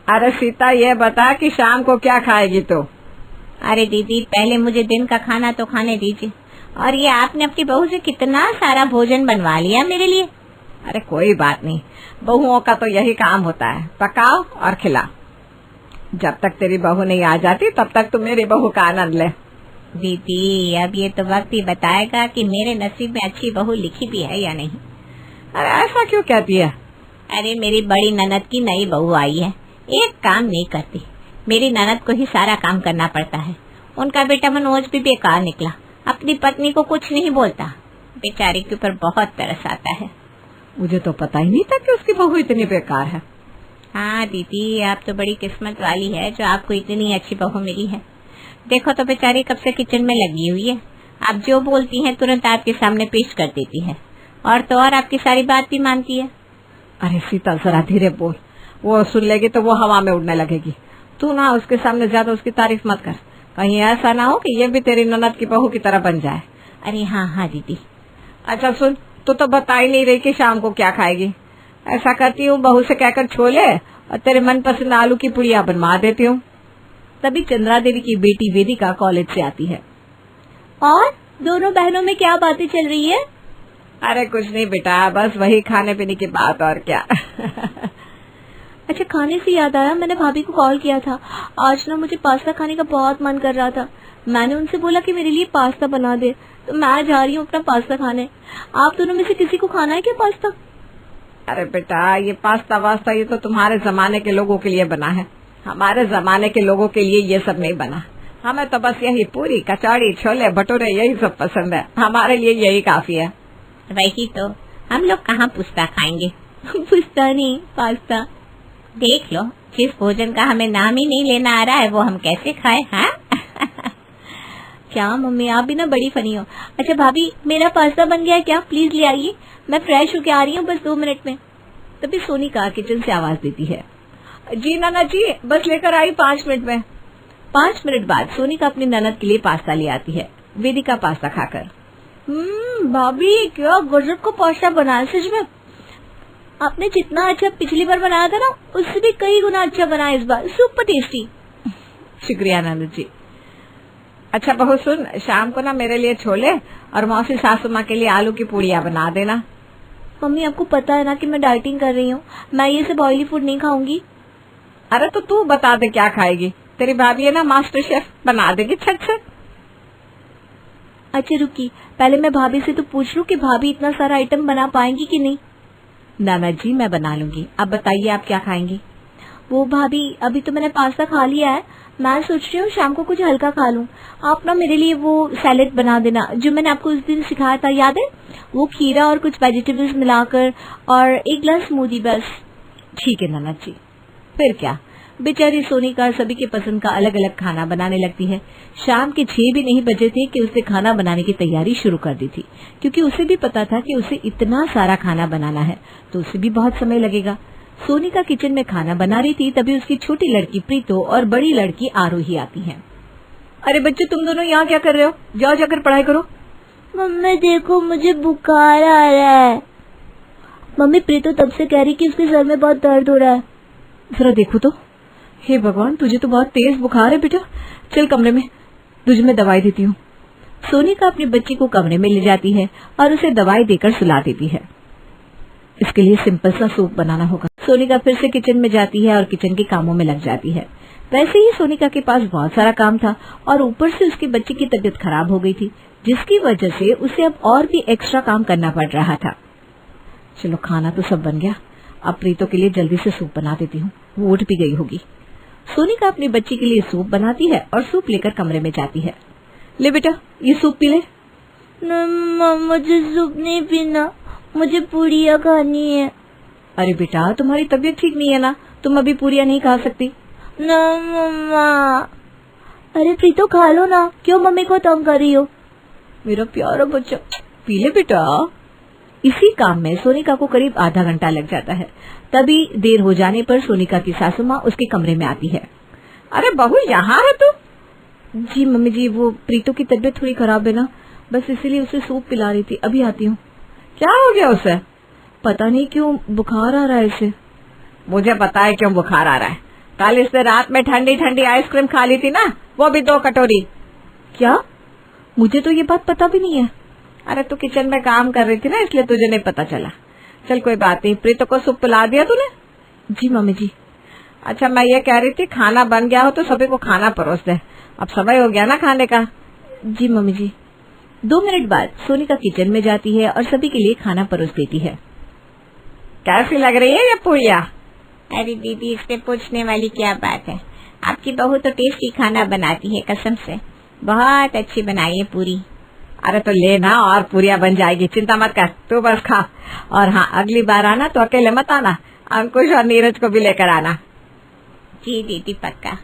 अरे सीता, ये बता कि शाम को क्या खाएगी तो? अरे दीदी, पहले मुझे दिन का खाना तो खाने दीजिए। और ये आपने अपनी बहू से कितना सारा भोजन बनवा लिया मेरे लिए। अरे कोई बात नहीं, बहुओं का तो यही काम होता है, पकाओ और खिलाओ। जब तक तेरी बहू नहीं आ जाती तब तक तू मेरी बहू का आनंद ले। दीदी, अब ये तो वक्त ही बताएगा कि मेरे नसीब में अच्छी बहू लिखी भी है या नहीं। अरे ऐसा क्यों कहती है? अरे मेरी बड़ी ननद की नई बहू आई है, एक काम नहीं करती। मेरी ननद को ही सारा काम करना पड़ता है। उनका बेटा मनोज भी बेकार निकला, अपनी पत्नी को कुछ नहीं बोलता। बेचारी के ऊपर बहुत तरस आता है। मुझे तो पता ही नहीं था कि उसकी बहू इतनी बेकार है। हाँ दीदी, आप तो बड़ी किस्मत वाली है जो आपको इतनी अच्छी बहू मिली है। देखो तो बेचारी कब से किचन में लगी हुई है। आप जो बोलती हैं तुरंत आपके सामने पेश कर देती है, और तो और आपकी सारी बात भी मानती है। अरे सीता, जरा धीरे बोल, वो सुन लेगी तो वो हवा में उड़ने लगेगी। तू ना उसके सामने ज्यादा उसकी तारीफ मत कर, कहीं ऐसा ना हो कि ये भी तेरी ननद की बहू की तरह बन जाए। अरे हाँ हाँ दीदी। अच्छा सुन, तू तो बता ही नहीं रही कि शाम को क्या खाएगी। ऐसा करती हूँ, बहू से कहकर छोले और तेरे मनपसंद आलू की पुड़िया बनवा देती हूँ। तभी चंद्रा देवी की बेटी वेदिका कॉलेज से आती है। और दोनों बहनों में क्या बातें चल रही है? अरे कुछ नहीं बेटा, बस वही खाने पीने की बात, और क्या। अच्छा, खाने से याद आया, मैंने भाभी को कॉल किया था। आज ना मुझे पास्ता खाने का बहुत मन कर रहा था। मैंने उनसे बोला कि मेरे लिए पास्ता बना दे, तो मैं जा रही हूँ अपना पास्ता खाने। आप दोनों में से किसी को खाना है क्या पास्ता? अरे बेटा, ये पास्ता वास्ता ये तो तुम्हारे जमाने के लोगों के लिए बना है। हमारे जमाने के लोगों के लिए ये सब नहीं बना। हमें तो बस यही पूरी, कचौड़ी, छोले भटूरे यही सब पसंद है। हमारे लिए यही काफी है। वही तो, हम लोग कहाँ पुस्ता खाएंगे। पुस्ता नहीं, पास्ता। देख लो, जिस भोजन का हमें नाम ही नहीं लेना आ रहा है वो हम कैसे खाएं, हाँ? क्या मम्मी, आप भी ना बड़ी फनी हो। अच्छा भाभी, मेरा पास्ता बन गया है क्या? प्लीज ले आइए, मैं फ्रेश होके आ रही हूँ बस 2 मिनट में। तभी सोनिका किचन से आवाज देती है, जी नाना जी, बस लेकर आई 5 मिनट में। 5 मिनट बाद सोनिका अपनी ननद के लिए पास्ता ले आती है, वेदिका पास्ता खाकर। भाभी, क्या गजब का पास्ता बनाया सच में। आपने जितना अच्छा पिछली बार बनाया था ना, उससे भी कई गुना अच्छा बनाया इस बार। Super tasty. शुक्रिया ननद जी। अच्छा बहू सुन, शाम को ना मेरे लिए छोले और मौसी सासू माँ के लिए आलू की पूड़ियाँ बना देना। मम्मी, आपको पता है ना कि मैं डाइटिंग कर रही हूँ, मैं ये सब ऑयली फूड नहीं खाऊंगी। अरे तो तू बता दे क्या खाएगी, तेरी भाभी है ना मास्टर शेफ, बना देगी छट से। अच्छा रुकी, पहले मैं भाभी से तो पूछ लूं कि भाभी इतना सारा आइटम बना पाएंगी कि नहीं। नाना जी, मैं बना लूंगी, अब बताइए आप क्या खाएंगी। वो भाभी, अभी तो मैंने पास्ता खा लिया है, मैं सोच रही हूँ शाम को कुछ हल्का खा लूं। आप ना मेरे लिए वो सैलेड बना देना जो मैंने आपको उस दिन सिखाया था, याद है? वो खीरा और कुछ वेजिटेबल्स मिलाकर, और 1 ग्लास स्मूदी बस। ठीक है नाना जी। फिर क्या, बेचारी सोनिका सभी के पसंद का अलग अलग खाना बनाने लगती है। शाम के 6 भी नहीं बजे थे कि उसने खाना बनाने की तैयारी शुरू कर दी थी, क्योंकि उसे भी पता था कि उसे इतना सारा खाना बनाना है तो उसे भी बहुत समय लगेगा। सोनिका किचन में खाना बना रही थी, तभी उसकी छोटी लड़की प्रीतो और बड़ी लड़की आरोही आती हैं। अरे बच्चे, तुम दोनों यहाँ क्या कर रहे हो? जाओ जाकर पढ़ाई करो। मम्मी देखो, मुझे बुखार आ रहा है। मम्मी, प्रीतो तब से कह रही कि उसके सर में बहुत दर्द हो रहा है। जरा देखो तो। हे भगवान, तुझे तो बहुत तेज बुखार है बेटा। चल कमरे में, तुझे मैं दवाई देती हूँ। सोनिका अपनी बच्ची को कमरे में ले जाती है और उसे दवाई देकर सुला देती है। इसके लिए सिंपल सा सूप बनाना होगा। सोनिका फिर से किचन में जाती है और किचन के कामों में लग जाती है। वैसे ही सोनिका के पास बहुत सारा काम था और ऊपर से उसकी बच्ची की तबीयत खराब हो गई थी, जिसकी वजह से उसे अब और भी एक्स्ट्रा काम करना पड़ रहा था। चलो, खाना तो सब बन गया, अब प्रीतो के लिए जल्दी से सूप बना देती हूँ, वो उठ भी गई होगी। सोनिका अपनी बच्ची के लिए सूप बनाती है और सूप लेकर कमरे में जाती है। ले बेटा, ये सूप पी ले। मुझे सूप नहीं पीना, मुझे पूड़ियाँ खानी है। अरे बेटा, तुम्हारी तबीयत ठीक नहीं है ना, तुम अभी पूड़ियाँ नहीं खा सकती। ना मम्मा। अरे प्रीतो, खा लो ना, क्यों मम्मी को तंग कर रही हो? मेरा प्यारा बच्चा, पी ले बेटा। इसी काम में सोनिका को करीब आधा घंटा लग जाता है। तभी देर हो जाने पर सोनिका की सासू माँ उसके कमरे में आती है। अरे बहू, यहाँ है तू? जी मम्मी जी, वो प्रीतो की तबीयत थोड़ी खराब है ना, बस इसीलिए उसे सूप पिला रही थी, अभी आती हूँ। क्या हो गया उसे? पता नहीं क्यों बुखार आ रहा है इसे। मुझे पता है क्यों बुखार आ रहा है, कल इसने रात में ठंडी ठंडी आइसक्रीम खा ली थी ना, वो भी 2 कटोरी। क्या? मुझे तो ये बात पता भी नहीं है। अरे तू किचन में काम कर रही थी ना, इसलिए तुझे नहीं पता चला। चल कोई बात नहीं, प्रीतो को सूप पिला दिया तूने? जी मम्मी जी। अच्छा मैं ये कह रही थी, खाना बन गया हो तो सभी को खाना परोस दे, अब समय हो गया ना खाने का। जी मम्मी जी। 2 मिनट बाद सोनिका किचन में जाती है और सभी के लिए खाना परोस देती है। कैसी लग रही है ये पूरिया? अरे दीदी, इसमें पूछने वाली क्या बात है, आपकी बहू तो टेस्टी खाना बनाती है, कसम से बहुत अच्छी बनाई है पूरी। अरे तो लेना और पूरिया बन जाएगी, चिंता मत कर, तू बस खा। और हाँ, अगली बार आना तो अकेले मत आना, अंकुश और नीरज को भी लेकर आना। जी दीदी पक्का,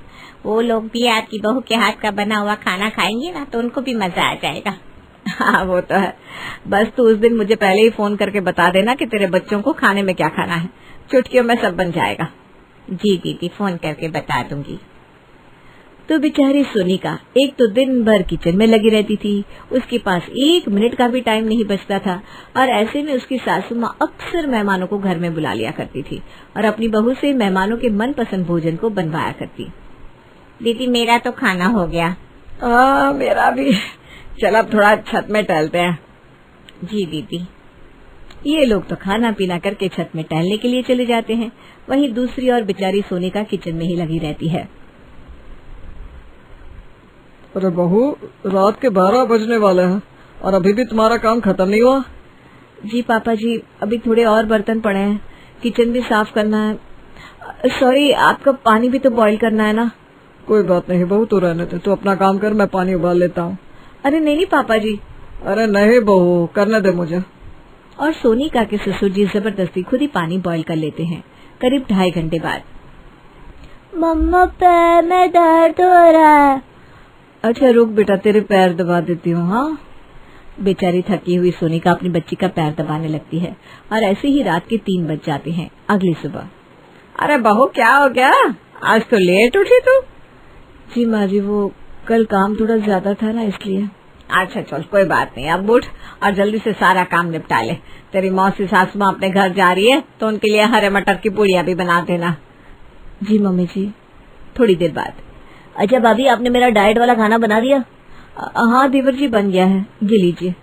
वो लोग भी आपकी बहू के हाथ का बना हुआ खाना खाएंगे ना तो उनको भी मजा आ जाएगा। हाँ वो तो है, बस तू उस दिन मुझे पहले ही फोन करके बता देना कि तेरे बच्चों को खाने में क्या खाना है, चुटकियों में सब बन जाएगा। जी दीदी, फोन करके बता दूंगी। तो बेचारी सोनिका एक तो दिन भर किचन में लगी रहती थी, उसके पास 1 मिनट का भी टाइम नहीं बचता था, और ऐसे में उसकी सासू माँ अक्सर मेहमानों को घर में बुला लिया करती थी और अपनी बहू से मेहमानों के मनपसंद भोजन को बनवाया करती। दीदी मेरा तो खाना हो गया। मेरा भी। चल अब थोड़ा छत में टहलते हैं। जी दीदी। ये लोग तो खाना पीना करके छत में टहलने के लिए चले जाते हैं, वहीं दूसरी ओर बेचारी सोनिका किचन में ही लगी रहती है। अरे बहू, रात के 12 बजने वाले हैं और अभी भी तुम्हारा काम खत्म नहीं हुआ? जी पापा जी, अभी थोड़े और बर्तन पड़े हैं, किचन भी साफ करना है। सॉरी, आपका पानी भी तो बॉईल करना है ना? कोई बात नहीं बहू, तू रहने दे, तू अपना काम कर, मैं पानी उबाल लेता हूँ। अरे नहीं पापा जी। अरे नहीं बहू, करने दे मुझे। और सोनिका के ससुर जी जबरदस्ती खुद ही पानी बॉईल कर लेते हैं। करीब 2.5 घंटे बाद। मम्मा पैर में दर्द हो रहा है। अच्छा रुक बेटा, तेरे पैर दबा देती हूँ। हाँ। बेचारी थकी हुई सोनिका अपनी बच्ची का पैर दबाने लगती है और ऐसे ही रात के 3 बज जाते हैं। अगली सुबह। अरे बहू क्या हो गया, आज तो लेट उठी तू? जी माँ जी, वो कल काम थोड़ा ज्यादा था ना, इसलिए। अच्छा चल कोई बात नहीं, अब उठ और जल्दी से सारा काम निपटा ले। तेरी मौसी सासू माँ अपने घर जा रही है तो उनके लिए हरे मटर की पूड़ियाँ भी बना देना। जी मम्मी जी। थोड़ी देर बाद। अच्छा भाभी, आपने मेरा डाइट वाला खाना बना दिया? हाँ देवर जी, बन गया है, ये लीजिए।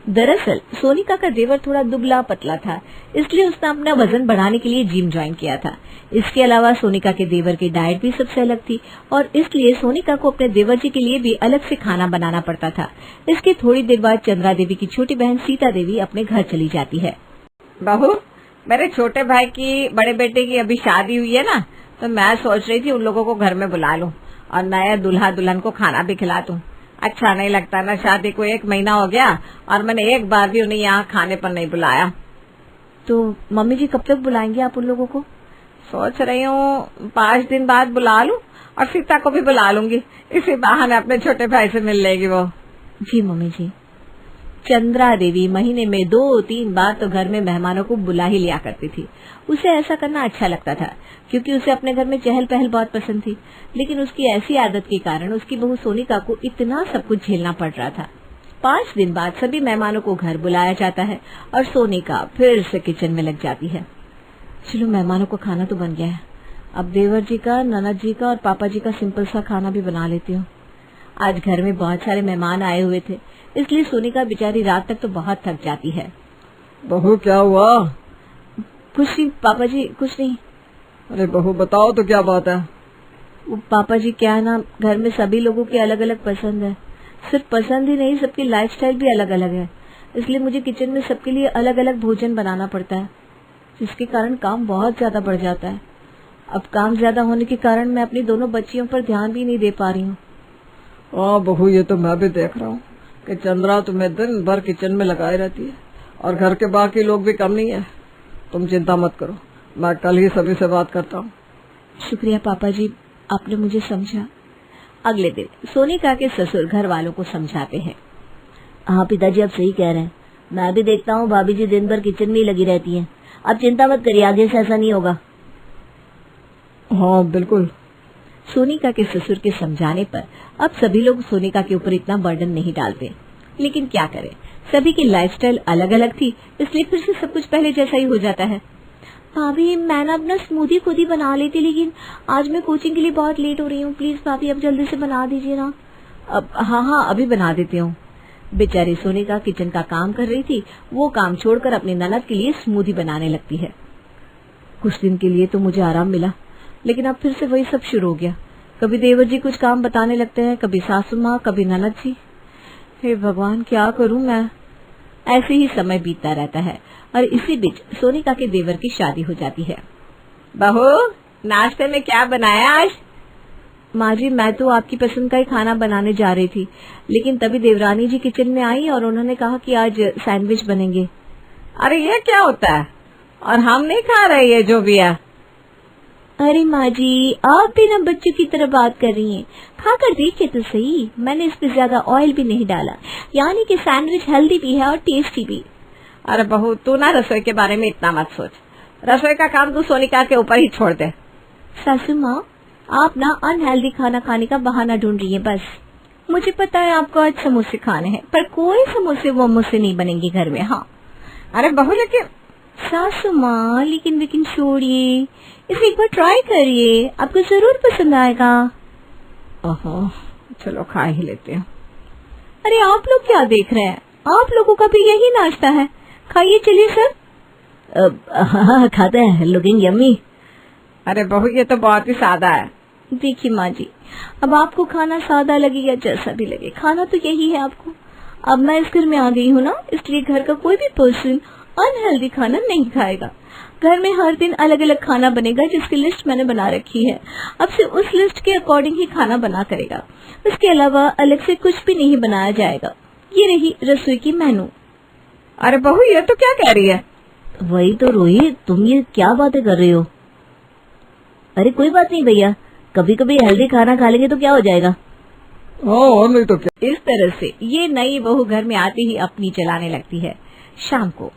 दरअसल सोनिका का देवर थोड़ा दुबला पतला था, इसलिए उसने अपना वजन बढ़ाने के लिए जिम ज्वाइन किया था। इसके अलावा सोनिका के देवर की डाइट भी सबसे अलग थी और इसलिए सोनिका को अपने देवर जी के लिए भी अलग से खाना बनाना पड़ता था। इसके थोड़ी देर बाद चंद्रा देवी की छोटी बहन सीता देवी अपने घर चली जाती है। बहू, मेरे छोटे भाई की बड़े बेटे की अभी शादी हुई है ना, तो मैं सोच रही थी उन लोगों को घर में बुला लूं और नया दूल्हा दुल्हन को खाना भी खिला दूं। अच्छा नहीं लगता ना, शादी को 1 महीना हो गया और मैंने एक बार भी उन्हें यहाँ खाने पर नहीं बुलाया। तो मम्मी जी कब तक बुलाएंगे आप उन लोगों को? सोच रही हूँ 5 दिन बाद बुला लूं और सीता को भी बुला लूंगी, इसी बहाने अपने छोटे भाई से मिल लेगी वो। जी मम्मी जी। चंद्रा देवी महीने में 2-3 बार तो घर में मेहमानों को बुला ही लिया करती थी। उसे ऐसा करना अच्छा लगता था क्योंकि उसे अपने घर में चहल पहल बहुत पसंद थी, लेकिन उसकी ऐसी आदत के कारण उसकी बहू सोनिका को इतना सब कुछ झेलना पड़ रहा था। 5 दिन बाद सभी मेहमानों को घर बुलाया जाता है और सोनिका फिर से किचन में लग जाती है। चलो, मेहमानों को खाना तो बन गया है, अब देवर जी का, ननद जी का और पापा जी का सिंपल सा खाना भी बना लेती हूँ। आज घर में बहुत सारे मेहमान आए हुए थे, इसलिए सोनिका बेचारी रात तक तो बहुत थक जाती है। बहू क्या हुआ? कुछ नहीं पापा जी, कुछ नहीं। अरे बहू बताओ तो क्या बात है? वो पापा जी क्या है ना, घर में सभी लोगों की अलग अलग पसंद है। सिर्फ पसंद ही नहीं, सबकी लाइफस्टाइल भी अलग अलग है, इसलिए मुझे किचन में सबके लिए अलग अलग भोजन बनाना पड़ता है, जिसके कारण काम बहुत ज्यादा बढ़ जाता है। अब काम ज्यादा होने के कारण मैं अपनी दोनों बच्चियों पर ध्यान भी नहीं दे पा रही हूँ। हाँ बहू, ये तो मैं भी देख रहा हूँ कि चंद्रा तुम्हें दिन भर किचन में लगाई रहती है और घर के बाकी लोग भी कम नहीं है। तुम चिंता मत करो, मैं कल ही सभी से बात करता हूँ। शुक्रिया पापा जी, आपने मुझे समझा। अगले दिन सोनिका के ससुर घर वालों को समझाते हैं। हाँ पिताजी, आप सही कह रहे हैं, मैं भी देखता हूँ भाभी जी दिन भर किचन में ही लगी रहती हैं। आप चिंता मत करिए, आगे से ऐसा नहीं होगा। हाँ बिल्कुल। सोनिका के ससुर के समझाने पर अब सभी लोग सोनिका के ऊपर इतना बर्डन नहीं डालते, लेकिन क्या करें, सभी की लाइफस्टाइल अलग अलग थी, इसलिए फिर से सब कुछ पहले जैसा ही हो जाता है। भाभी मैं ना अपना स्मूदी खुद ही बना लेती, लेकिन आज मैं कोचिंग के लिए बहुत लेट हो रही हूँ। प्लीज भाभी अब जल्दी से बना दीजिए ना। अब हाँ अभी बना देती हूँ। बेचारी सोनिका किचन का काम कर रही थी, वो काम छोड़कर अपनी ननद के लिए स्मूदी बनाने लगती है। कुछ दिन के लिए तो मुझे आराम मिला, लेकिन अब फिर से वही सब शुरू हो गया। कभी देवर जी कुछ काम बताने लगते हैं, कभी सासू माँ, कभी ननद जी। हे भगवान क्या करूं मैं। ऐसे ही समय बीतता रहता है और इसी बीच सोनिका के देवर की शादी हो जाती है। बहू नाश्ते में क्या बनाया आज? माँ जी मैं तो आपकी पसंद का ही खाना बनाने जा रही थी, लेकिन तभी देवरानी जी किचन में आई और उन्होंने कहा कि आज सैंडविच बनेंगे। अरे ये क्या होता है? और हम नहीं खा रहे ये जो भी है। अरे माँ जी आप भी ना बच्चों की तरह बात कर रही हैं। खाकर देखिए तो सही, मैंने इस पे ज्यादा ऑयल भी नहीं डाला, यानी कि सैंडविच हेल्दी भी है और टेस्टी भी। अरे बहू तू ना रसोई के बारे में इतना मत सोच, रसोई का काम तू सोनिका के ऊपर ही छोड़ दे। सासू माँ आप ना अनहेल्दी खाना खाने का बहाना ढूंढ रही हैं बस। मुझे पता है आपको आज समोसे खाने हैं, पर कोई समोसे वो मुझसे नहीं बनेंगे घर में। हाँ अरे बहू लेकिन सासू माँ लेकिन छोड़िए, इसे एक बार ट्राई करिए, आपको जरूर पसंद आएगा। ओहो चलो खा ही लेते हैं। अरे आप लोग क्या देख रहे हैं, आप लोगों का भी यही नाश्ता है, खाइए चलिए सर। हाँ खाते हैं, लुकिंग यम्मी। अरे बहू ये तो बहुत ही सादा है। देखिए माँ जी अब आपको खाना सादा लगे या जैसा भी लगे, खाना तो यही है आपको। अब मैं इस घर में आ गई हूँ ना, इसलिए घर का कोई भी पर्सन अनहेल्दी खाना नहीं खाएगा। घर में हर दिन अलग अलग खाना बनेगा जिसकी लिस्ट मैंने बना रखी है। अब से उस लिस्ट के अकॉर्डिंग ही खाना बना करेगा, उसके अलावा अलग से कुछ भी नहीं बनाया जाएगा। ये रही रसोई की मेनू। अरे बहू ये तो क्या कह रही है? वही तो रोहित तुम ये क्या बातें कर रही हो। अरे कोई बात नहीं भैया, कभी कभी हेल्दी खाना खा लेंगे तो क्या हो जाएगा। और नहीं तो क्या। इस तरह से ये नई बहू घर में आती ही अपनी चलाने लगती है। शाम को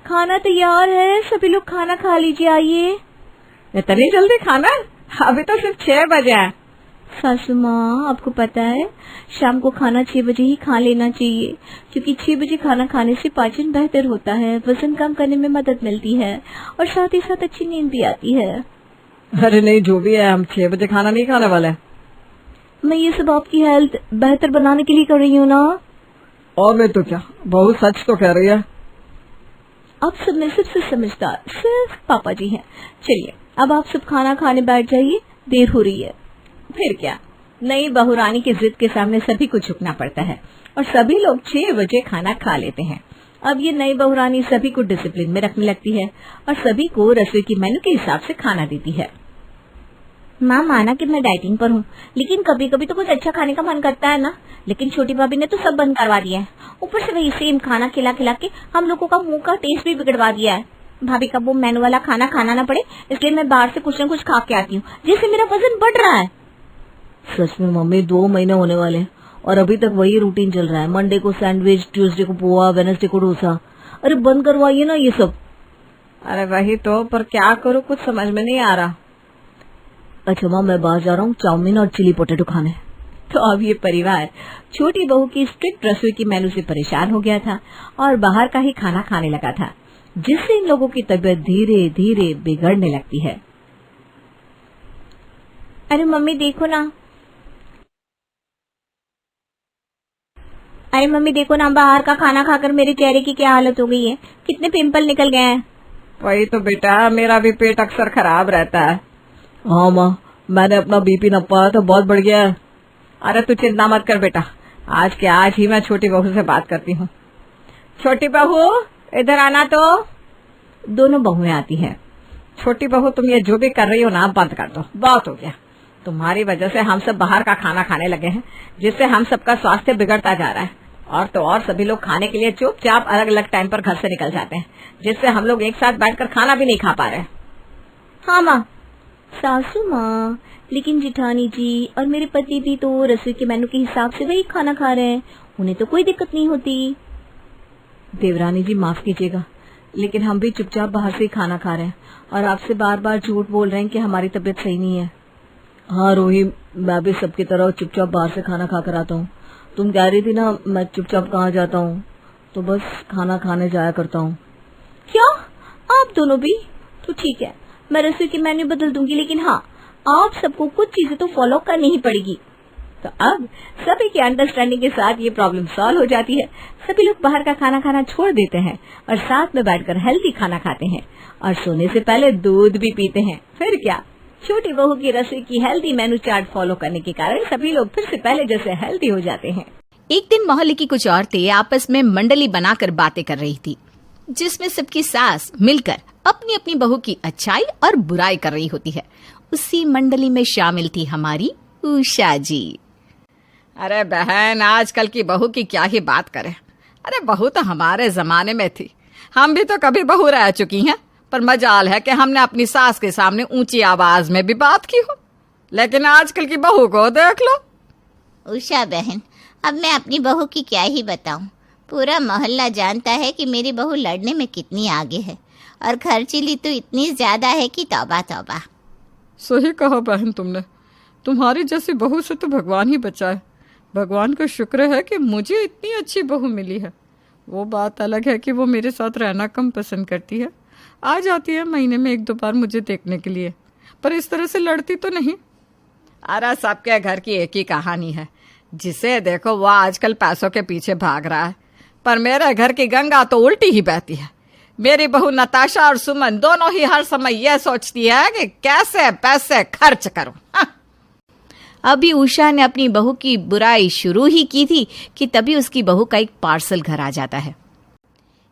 खाना तैयार है, सभी लोग खाना खा लीजिए, आइए। इतनी जल्दी खाना? अभी तो सिर्फ 6 बजे है। सासू माँ आपको पता है शाम को खाना 6 बजे ही खा लेना चाहिए, क्योंकि 6 बजे खाना खाने से पाचन बेहतर होता है, वजन कम करने में मदद मिलती है और साथ ही साथ अच्छी नींद भी आती है। अरे नहीं जो भी है, हम 6 बजे खाना नहीं खाने वाले। मैं ये सब आपकी हेल्थ बेहतर बनाने के लिए कर रही हूँ ना। और मैं तो क्या, बहुत सच तो कह रही है। अब सब में सबसे समझदार सिर्फ पापा जी हैं। चलिए अब आप सब खाना खाने बैठ जाइए, देर हो रही है। फिर क्या, नई बहू रानी की जिद के सामने सभी को झुकना पड़ता है और सभी लोग 6 बजे खाना खा लेते हैं। अब ये नई बहू रानी सभी को डिसिप्लिन में रखने लगती है और सभी को रसोई की मेनू के हिसाब से खाना देती है। माँ माना कि मैं डाइटिंग पर हूँ, लेकिन कभी कभी तो कुछ अच्छा खाने का मन करता है ना। लेकिन छोटी भाभी ने तो सब बंद करवा दिया है, ऊपर से वही सेम खाना खिला खिला के हम लोगों का मुंह का टेस्ट भी बिगड़वा दिया है। भाभी का वो मेनू वाला खाना खाना ना पड़े, इसलिए मैं बाहर से कुछ न कुछ खा के आती हूँ, जिससे मेरा वजन बढ़ रहा है। सच में मम्मी 2 महीने होने वाले हैं और अभी तक वही रूटीन चल रहा है। मंडे को सैंडविच, ट्यूसडे को पोहा, वेडनेसडे को डोसा। अरे बंद करवाइए ना ये सब। अरे वही तो, पर क्या करूँ कुछ समझ में नहीं आ रहा। अच्छा माँ मैं बाहर जा रहा हूँ चाउमीन और चिली पोटैटो खाने। तो अब ये परिवार छोटी बहू की स्ट्रिक्ट रसोई की मेनू से परेशान हो गया था और बाहर का ही खाना खाने लगा था, जिससे इन लोगों की तबीयत धीरे धीरे बिगड़ने लगती है। अरे मम्मी देखो ना, अरे मम्मी देखो ना, बाहर का खाना खाकर मेरे चेहरे की क्या हालत हो गई है, कितने पिंपल निकल गए हैं। वही तो बेटा, मेरा भी पेट अक्सर खराब रहता है। हाँ माँ मैंने अपना बीपी नपाया तो बहुत बढ़ गया है। अरे तू चिंता मत कर बेटा, आज के आज ही मैं छोटी बहू से बात करती हूँ। छोटी बहू इधर आना। तो दोनों बहुएं आती हैं। छोटी बहू तुम ये जो भी कर रही हो ना बंद कर दो, बहुत हो गया। तुम्हारी वजह से हम सब बाहर का खाना खाने लगे हैं, जिससे हम सबका स्वास्थ्य बिगड़ता जा रहा है। और तो और सभी लोग खाने के लिए चुपचाप अलग अलग टाइम पर घर से निकल जाते हैं, जिससे हम लोग एक साथ बैठकर खाना भी नहीं खा पा रहे। हाँ माँ। सासू माँ लेकिन जिठानी जी और मेरे पति भी तो रसोई के मेनू के हिसाब से वही खाना खा रहे हैं, उन्हें तो कोई दिक्कत नहीं होती। देवरानी जी माफ कीजिएगा, लेकिन हम भी चुपचाप बाहर से ही खाना खा रहे हैं और आपसे बार बार झूठ बोल रहे हैं कि हमारी तबीयत सही नहीं है। हाँ रोही, मैं भी सबकी तरह चुपचाप बाहर से खाना खा कर आता हूँ। तुम कह रही थी ना मैं चुपचाप कहाँ जाता हूँ, तो बस खाना खाने जाया करता हूँ। क्या आप दोनों भी? तो ठीक है, मैं रसोई की मेन्यू बदल दूंगी, लेकिन हाँ, आप सबको कुछ चीजें तो फॉलो करनी ही पड़ेगी। तो अब सभी की अंडरस्टैंडिंग के साथ ये प्रॉब्लम सॉल्व हो जाती है। सभी लोग बाहर का खाना खाना छोड़ देते हैं और साथ में बैठकर हेल्दी खाना खाते हैं और सोने से पहले दूध भी पीते हैं। फिर क्या, छोटी बहू की रसोई की हेल्दी मेनू चार्ट फॉलो करने के कारण सभी लोग फिर से पहले जैसे हेल्दी हो जाते हैं। एक दिन मोहल्ले की कुछ औरतें आपस में मंडली बनाकर बातें कर रही थी, जिसमें सबकी सास मिलकर अपनी अपनी बहू की अच्छाई और बुराई कर रही होती है। उसी मंडली में शामिल थी हमारी उषा जी। अरे बहन, आजकल की बहू की क्या ही बात करें। अरे बहू तो हमारे जमाने में थी, हम भी तो कभी बहू रह चुकी हैं, पर मजाल है कि हमने अपनी सास के सामने ऊंची आवाज में भी बात की हो। लेकिन आजकल की बहू को देख लो। उषा बहन, अब मैं अपनी बहू की क्या ही बताऊं। पूरा मोहल्ला जानता है कि मेरी बहू लड़ने में कितनी आगे है और खर्चीली तो इतनी ज्यादा है कि तौबा तौबा। सही कहा बहन तुमने, तुम्हारी जैसी बहू से तो भगवान ही बचाए। भगवान का शुक्र है कि मुझे इतनी अच्छी बहू मिली है। वो बात अलग है कि वो मेरे साथ रहना कम पसंद करती है, आ जाती है महीने में 1-2 बार मुझे देखने के लिए, पर इस तरह से लड़ती तो नहीं। अरे सबके घर की एक ही कहानी है, जिसे देखो वो आजकल पैसों के पीछे भाग रहा है, पर मेरे घर की गंगा तो उल्टी ही बहती है। मेरी बहू नताशा और सुमन दोनों ही हर समय यह सोचती है कि कैसे पैसे खर्च करूं। अभी उषा ने अपनी बहू की बुराई शुरू ही की थी कि तभी उसकी बहू का एक पार्सल घर आ जाता है।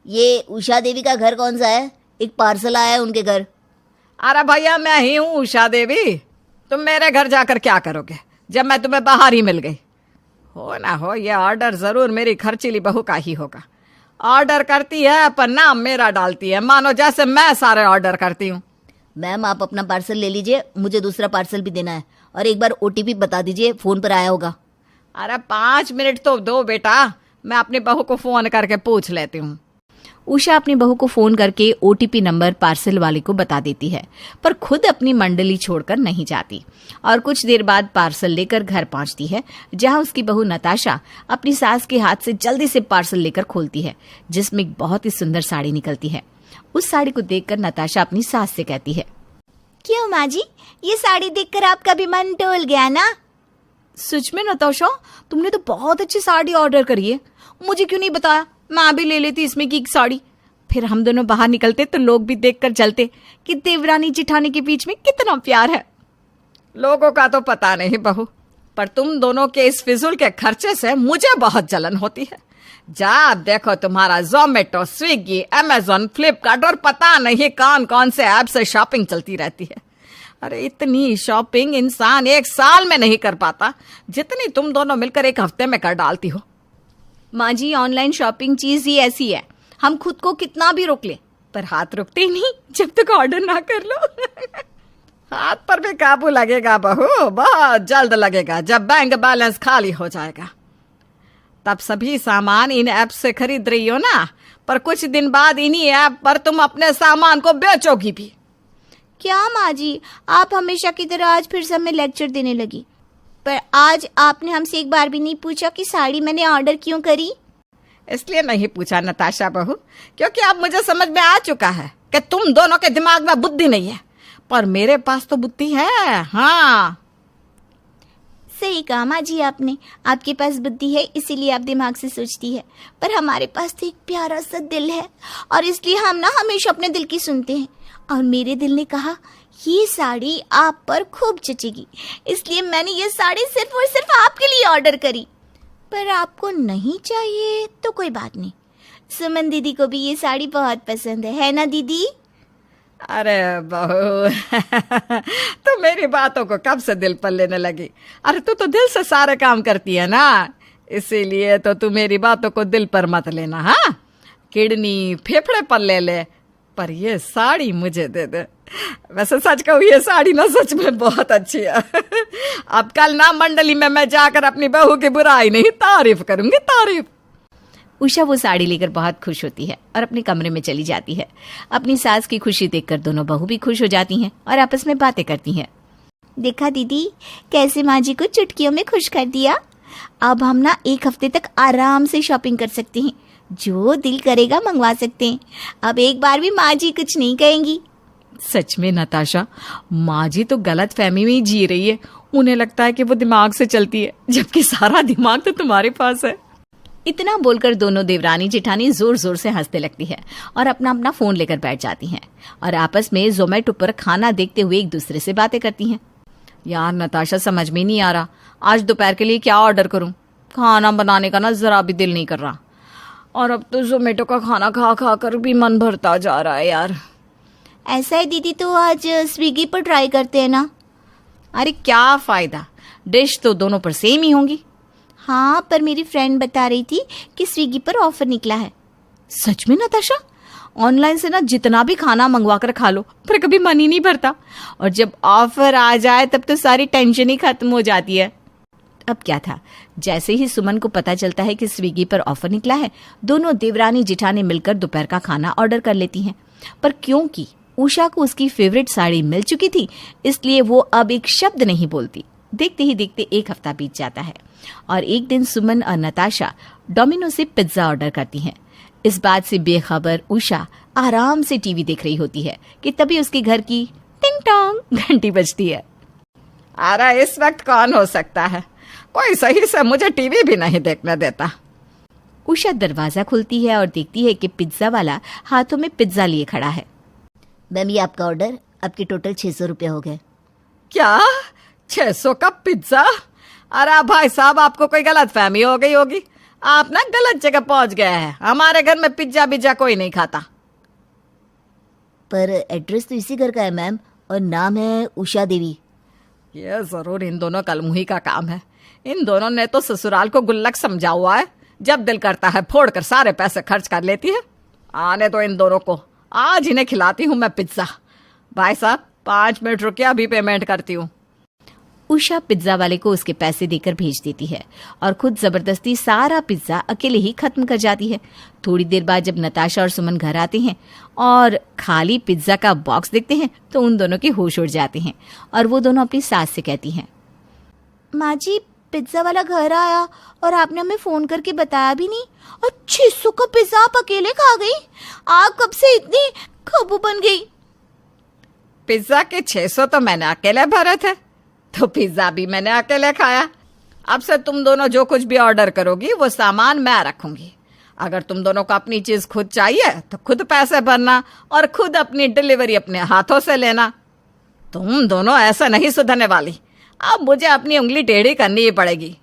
ये उषा देवी का घर कौन सा है? एक पार्सल आया है उनके घर। अरे भैया, मैं ही हूँ उषा देवी। तुम मेरे घर जाकर क्या करोगे जब मैं तुम्हें बाहर ही मिल गई? हो ना हो, ये ऑर्डर जरूर मेरी खर्चीली बहू का ही होगा। ऑर्डर करती है पर नाम मेरा डालती है, मानो जैसे मैं सारे ऑर्डर करती हूँ। मैम, आप अपना पार्सल ले लीजिए, मुझे दूसरा पार्सल भी देना है, और एक बार OTP बता दीजिए, फोन पर आया होगा। अरे 5 मिनट तो दो बेटा, मैं अपनी बहू को फोन करके पूछ लेती हूँ। उषा अपनी बहू को फोन करके OTP नंबर पार्सल वाले को बता देती है, पर खुद अपनी मंडली छोड़कर नहीं जाती और कुछ देर बाद पार्सल लेकर घर पहुंचती है, जहां उसकी बहू नताशा अपनी सास के हाथ से जल्दी से पार्सल लेकर खोलती है, जिसमें एक बहुत ही सुंदर साड़ी निकलती है। उस साड़ी को देखकर नताशा अपनी सास से कहती है, क्यों माँ जी, ये साड़ी देखकर आपका भी मन डोल गया ना? सच में नताशा, तुमने तो बहुत अच्छी साड़ी ऑर्डर करी है, मुझे क्यों नहीं बताया? मैं भी ले लेती इसमें की एक साड़ी, फिर हम दोनों बाहर निकलते तो लोग भी देखकर जलते कि देवरानी जिठानी के बीच में कितना प्यार है। लोगों का तो पता नहीं बहू, पर तुम दोनों के इस फिजूल के खर्चे से मुझे बहुत जलन होती है। जा देखो, तुम्हारा जोमेटो, स्विगी, अमेजोन, फ्लिपकार्ट और पता नहीं कौन कौन से ऐप से शॉपिंग चलती रहती है। अरे इतनी शॉपिंग इंसान 1 साल में नहीं कर पाता जितनी तुम दोनों मिलकर 1 हफ्ते में कर डालती हो। माँ जी, ऑनलाइन शॉपिंग चीज ही ऐसी है, हम खुद को कितना भी रोक ले पर हाथ रुकते ही नहीं जब तक ऑर्डर ना कर लो। हाथ पर भी काबू लगेगा बहू, बहुत जल्द लगेगा, जब बैंक बैलेंस खाली हो जाएगा। तब सभी सामान इन ऐप से खरीद रही हो ना, पर कुछ दिन बाद इन्हीं ऐप पर तुम अपने सामान को बेचोगी भी। क्या माँ जी, आप हमेशा की तरह आज फिर से हमें लेक्चर देने लगी, पर आज आपने हमसे एक बार भी नहीं पूछा कि साड़ी मैंने ऑर्डर क्यों करी। इसलिए नहीं पूछा नताशा बहू, क्योंकि अब मुझे समझ में आ चुका है कि तुम दोनों के दिमाग में बुद्धि नहीं है, पर मेरे पास तो बुद्धि है। हाँ, सही कहा माँ जी आपने, आपके पास बुद्धि है इसीलिए आप दिमाग से सोचती है, पर हमारे पास तो एक प्यारा सा दिल है और इसलिए हम ना हमेशा अपने दिल की सुनते हैं। और मेरे दिल ने कहा ये साड़ी आप पर खूब जचेगी, इसलिए मैंने ये साड़ी सिर्फ और सिर्फ आपके लिए ऑर्डर करी। पर आपको नहीं चाहिए तो कोई बात नहीं, सुमन दीदी को भी ये साड़ी बहुत पसंद है ना दीदी? अरे बहू, तो मेरी बातों को कब से दिल पर लेने लगी? अरे तू तो दिल से सारे काम करती है ना, इसीलिए तो तू मेरी बातों को दिल पर मत लेना। हाँ, किडनी फेफड़े पर ले ले, पर ये साड़ी मुझे दे दे। वैसे सच कहूँ, ये साड़ी ना सच में बहुत अच्छी है। अब कल ना मंडली में मैं जाकर अपनी बहू की बुराई नहीं तारीफ करूंगी, तारीफ। उषा वो साड़ी लेकर बहुत खुश होती है और अपने कमरे में चली जाती है। अपनी सास की खुशी देखकर दोनों बहू भी खुश हो जाती हैं और आपस में बातें करती हैं। देखा दीदी, कैसे माँ जी को चुटकियों में खुश कर दिया। अब हम ना 1 हफ्ते तक आराम से शॉपिंग कर सकते हैं, जो दिल करेगा मंगवा सकते हैं। अब एक बार भी माँ जी कुछ नहीं कहेंगी। सच में नताशा, माँ जी तो गलत फहमी में ही जी रही है। उन्हें लगता है कि वो दिमाग से चलती है, जबकि सारा दिमाग तो तुम्हारे पास है। इतना बोलकर दोनों देवरानी जेठानी जोर जोर से हंसने लगती है और अपना अपना फोन लेकर बैठ जाती हैं और आपस में जोमेटो पर खाना देखते हुए एक दूसरे से बातें करती हैं। यार नताशा, समझ में नहीं आ रहा आज दोपहर के लिए क्या ऑर्डर करूं। खाना बनाने का ना जरा भी दिल नहीं कर रहा, और अब तो जोमेटो का खाना खा खा कर भी मन भरता जा रहा है यार। ऐसा है दीदी, तो आज स्विगी पर ट्राई करते हैं ना। अरे क्या फायदा, डिश तो दोनों पर सेम ही होंगी। हाँ, पर मेरी फ्रेंड बता रही थी कि स्विगी पर ऑफर निकला है। सच में नताशा? ऑनलाइन से ना जितना भी खाना मंगवा कर खा लो, पर कभी मन ही नहीं भरता, और जब ऑफर आ जाए तब तो सारी टेंशन ही खत्म हो जाती है। अब क्या था, जैसे ही सुमन को पता चलता है कि स्विगी पर ऑफर निकला है, दोनों देवरानी जिठानी मिलकर दोपहर का खाना ऑर्डर कर लेती हैं। पर क्योंकि उषा को उसकी फेवरेट साड़ी मिल चुकी थी, इसलिए वो अब एक शब्द नहीं बोलती। देखते ही देखते एक हफ्ता बीत जाता है और एक दिन सुमन और नताशा डोमिनो से पिज्जा ऑर्डर करती हैं। इस बात से बेखबर उषा आराम से टीवी देख रही होती है कि तभी उसके घर की टिंग टोंग घंटी बजती है। अरे इस वक्त कौन हो सकता है? कोई सही से मुझे टीवी भी नहीं देखने देता। उषा दरवाजा खुलती है और देखती है कि पिज्जा वाला हाथों में पिज्जा लिए खड़ा है। मैम, ये आपका ऑर्डर, आपके टोटल 600 रुपये हो गए। क्या 600 का पिज्जा? अरे भाई साहब, आपको कोई गलत फहमी हो गई होगी। आप ना गलत जगह पहुंच गए हैं। हमारे घर में पिज्जा बिज्जा कोई नहीं खाता। पर एड्रेस तो इसी घर का है मैम, और नाम है उषा देवी। ये जरूर इन दोनों कलमुही का काम है। इन दोनों ने तो ससुराल को गुल्लक समझा हुआ है। जब दिल करता है फोड़ कर सारे पैसे खर्च कर लेती है। आने दो इन दोनों को, आज इन्हें खिलाती हूँ मैं पिज्जा। भाई साहब 5 मिनट रुकिए, अभी पेमेंट करती हूँ। उषा पिज्जा वाले को उसके पैसे देकर भेज देती है और खुद जबरदस्ती सारा पिज्जा अकेले ही खत्म कर जाती है। थोड़ी देर बाद जब नताशा और सुमन घर आते हैं और खाली पिज्जा का बॉक्स देखते हैं तो उन दोनों के होश उड़ जाते हैं और वो दोनों अपनी सास से कहती हैं, माँ जी, पिज्जा वाला घर आया और आपने हमें फोन करके बताया भी नहीं, और 600 का पिज्जा आप अकेले खा गई। आप कब से इतनी खबू बन गई? पिज्जा के 600 तो मैंने अकेले भरे थे, तो पिज्जा भी मैंने अकेले खाया। अब से तुम दोनों जो कुछ भी ऑर्डर करोगी वो सामान मैं रखूंगी। अगर तुम दोनों को अपनी चीज खुद चाहिए तो खुद पैसे भरना और खुद अपनी डिलीवरी अपने हाथों से लेना। तुम दोनों ऐसा नहीं सुधरने वाली। अब मुझे अपनी उंगली टेढ़ी करनी ही पड़ेगी।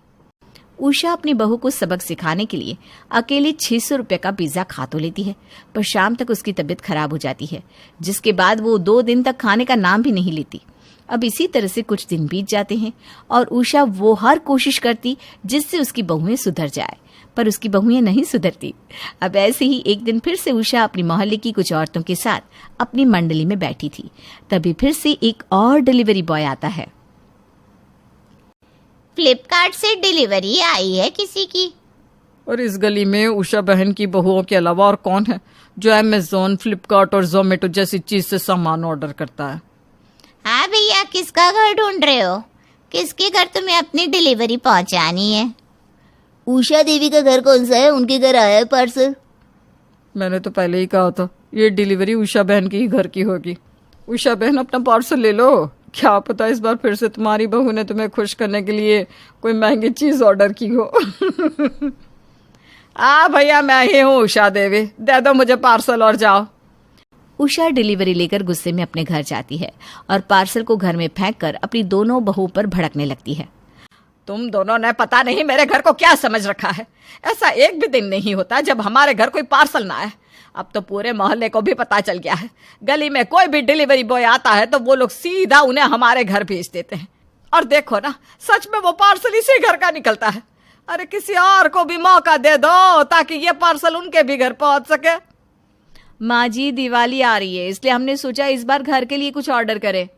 उषा अपनी बहू को सबक सिखाने के लिए अकेले 600 रुपये का पिज्जा खा तो लेती है, पर शाम तक उसकी तबीयत खराब हो जाती है, जिसके बाद वो 2 दिन तक खाने का नाम भी नहीं लेती। अब इसी तरह से कुछ दिन बीत जाते हैं और उषा वो हर कोशिश करती जिससे उसकी बहुएं सुधर जाए, पर उसकी बहुएं नहीं सुधरती। अब ऐसे ही एक दिन फिर से उषा अपनी मोहल्ले की कुछ औरतों के साथ अपनी मंडली में बैठी थी। तभी फिर से एक और डिलीवरी बॉय आता है। फ्लिपकार्ट से डिलीवरी आई है किसी की। और इस गली में उषा बहन की बहुओं के अलावा और कौन है जो अमेज़न, फ्लिपकार्ट और जोमेटो जैसी चीज से सामान ऑर्डर करता है? हाँ भैया, किसका घर ढूंढ रहे हो? किसके घर तुम्हें अपनी डिलीवरी पहुंचानी है? उषा देवी का घर कौन सा है? उनके घर आया है पार्सल। मैंने तो पहले ही कहा था ये डिलीवरी उषा बहन की ही घर की होगी। उषा बहन अपना पार्सल ले लो। क्या पता इस बार फिर से तुम्हारी बहू ने तुम्हें खुश करने के लिए कोई महंगी चीज ऑर्डर की हो। भैया मैं ही हूँ उषा देवी, दे दो मुझे पार्सल और जाओ। उषा डिलीवरी लेकर गुस्से में अपने घर जाती है और पार्सल को घर में फेंककर अपनी दोनों बहू पर भड़कने लगती है। तुम दोनों ने पता नहीं मेरे घर को क्या समझ रखा है। ऐसा एक भी दिन नहीं होता जब हमारे घर कोई पार्सल ना आए। अब तो पूरे मोहल्ले को भी पता चल गया है। गली में कोई भी डिलीवरी बॉय आता है तो वो लोग सीधा उन्हें हमारे घर भेज देते हैं। और देखो ना, सच में वो पार्सल इसी घर का निकलता है। अरे किसी और को भी मौका दे दो ताकि ये पार्सल उनके भी घर पहुंच सके। माँ जी, दिवाली आ रही है इसलिए हमने सोचा इस बार घर के लिए कुछ ऑर्डर करें।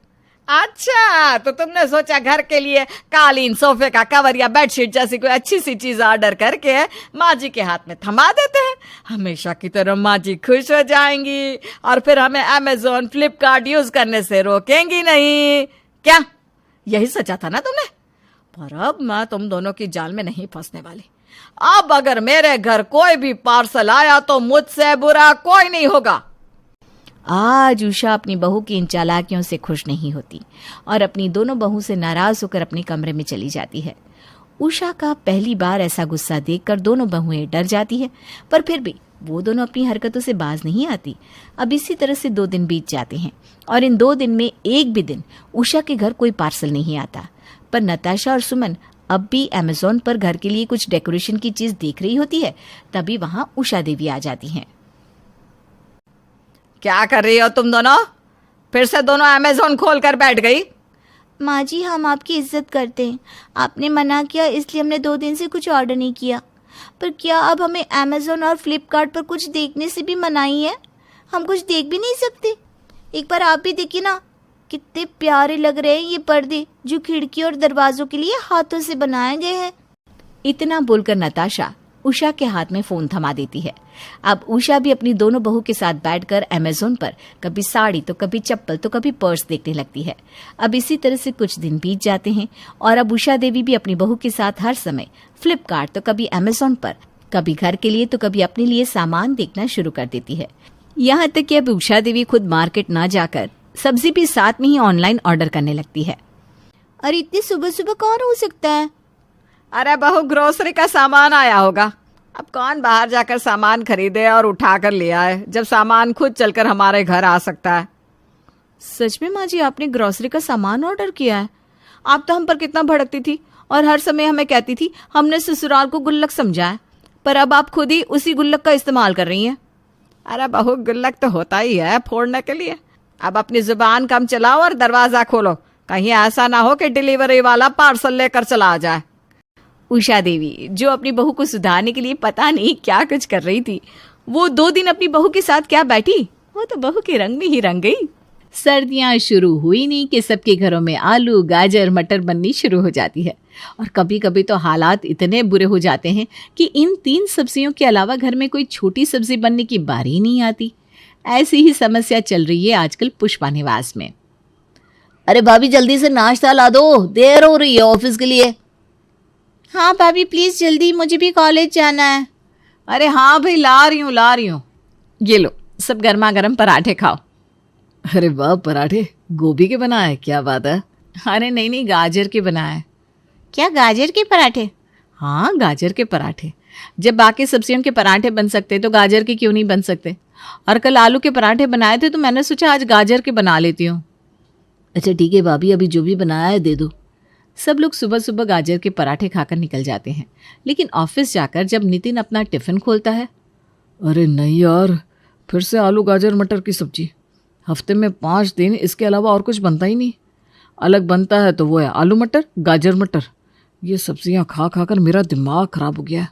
अच्छा, तो तुमने सोचा घर के लिए कालीन, सोफे का कवर या बेडशीट जैसी कोई अच्छी सी चीज ऑर्डर करके माँ जी के हाथ में थमा देते हैं। हमेशा की तरह माँ जी खुश हो जाएंगी और फिर हमें अमेज़न, फ्लिपकार्ट यूज करने से रोकेंगी नहीं। क्या यही सोचा था ना तुमने? पर अब मैं तुम दोनों की जाल में नहीं फंसने वाली। अब अगर मेरे घर कोई भी पार्सल आया तो मुझसे बुरा कोई नहीं होगा। आज उषा अपनी बहू की इन चालाकियों से खुश नहीं होती और अपनी दोनों बहू से नाराज होकर अपने कमरे में चली जाती है। उषा का पहली बार ऐसा गुस्सा देखकर दोनों बहुएं डर जाती है, पर फिर भी वो दोनों अपनी हरकतों से बाज नहीं आती। अब इसी तरह से 2 दिन बीत जाते हैं और इन 2 दिन में एक भी दिन उषा के घर कोई पार्सल नहीं आता। पर नताशा और सुमन अब भी अमेज़न पर घर के लिए कुछ डेकोरेशन की चीज देख रही होती है, तभी वहां उषा देवी आ जाती हैं। क्या कर रही हो तुम दोनों? फिर से दोनों अमेज़न खोल कर बैठ गई। माँ जी, हम आपकी इज्जत करते हैं। आपने मना किया इसलिए हमने 2 दिन से कुछ ऑर्डर नहीं किया। पर क्या अब हमें अमेज़न और फ्लिपकार्ट पर कुछ देखने से भी मनाही है? हम कुछ देख भी नहीं सकते? एक बार आप भी देखिए ना, कितने प्यारे लग रहे हैं ये पर्दे जो खिड़की और दरवाजों के लिए हाथों से बनाए गए हैं। इतना बोलकर नताशा उषा के हाथ में फोन थमा देती है। अब उषा भी अपनी दोनों बहू के साथ बैठकर अमेज़न पर कभी साड़ी तो कभी चप्पल तो कभी पर्स देखने लगती है। अब इसी तरह से कुछ दिन बीत जाते हैं और अब उषा देवी भी अपनी बहू के साथ हर समय फ्लिपकार्ट तो कभी अमेज़न पर, कभी घर के लिए तो कभी अपने लिए सामान देखना शुरू कर देती है। यहाँ तक कि अब उषा देवी खुद मार्केट ना जाकर सब्जी भी साथ में ही ऑनलाइन ऑर्डर करने लगती है। अरे इतनी सुबह सुबह कौन हो सकता है? अरे बहू, ग्रोसरी का सामान आया होगा। अब कौन बाहर जाकर सामान खरीदे और उठा कर ले आए, जब सामान खुद चलकर हमारे घर आ सकता है। सच में माँ जी, आपने ग्रोसरी का सामान ऑर्डर किया है? आप तो हम पर कितना भड़कती थी और हर समय हमें कहती थी हमने ससुराल को गुल्लक समझा है, पर अब आप खुद ही उसी गुल्लक का इस्तेमाल कर रही हैं। अरे बहू, गुल्लक तो होता ही है फोड़ने के लिए। अब अपनी जुबान कम चलाओ और दरवाजा खोलो, कहीं ऐसा ना हो कि डिलीवरी वाला पार्सल लेकर चला आ जाए। उषा देवी, जो अपनी बहू को सुधारने के लिए पता नहीं क्या कुछ कर रही थी, वो 2 दिन अपनी बहू के साथ क्या बैठी, वो तो बहू के रंग में ही रंग गई। सर्दियां शुरू हुई नहीं कि सबके घरों में आलू, गाजर, मटर बननी शुरू हो जाती है और कभी कभी तो हालात इतने बुरे हो जाते हैं कि इन 3 सब्जियों के अलावा घर में कोई छोटी सब्जी बनने की बारी ही नहीं आती। ऐसी ही समस्या चल रही है आजकल पुष्पा निवास में। अरे भाभी, जल्दी से नाश्ता ला दो, देर हो रही है ऑफिस के लिए। हाँ भाभी प्लीज जल्दी, मुझे भी कॉलेज जाना है। अरे हाँ भाई, ला रही हूँ। ये लो, सब गर्मा गर्म पराठे खाओ। अरे वाह, पराठे गोभी के बनाए, क्या बात है। अरे नहीं, गाजर के बनाए। क्या गाजर के पराठे? हाँ, गाजर के पराठे। जब बाकी सब्जियों के पराठे बन सकते तो गाजर के क्यों नहीं बन सकते? और कल आलू के पराठे बनाए थे तो मैंने सोचा आज गाजर के बना लेती हूँ। अच्छा ठीक है भाभी, अभी जो भी बनाया है दे दो। सब लोग सुबह सुबह गाजर के पराठे खाकर निकल जाते हैं, लेकिन ऑफिस जाकर जब नितिन अपना टिफिन खोलता है, अरे नहीं यार, फिर से आलू गाजर मटर की सब्जी। हफ्ते में 5 दिन इसके अलावा और कुछ बनता ही नहीं। अलग बनता है तो वो है आलू मटर, गाजर मटर। ये सब्जियां खा खा कर मेरा दिमाग खराब हो गया।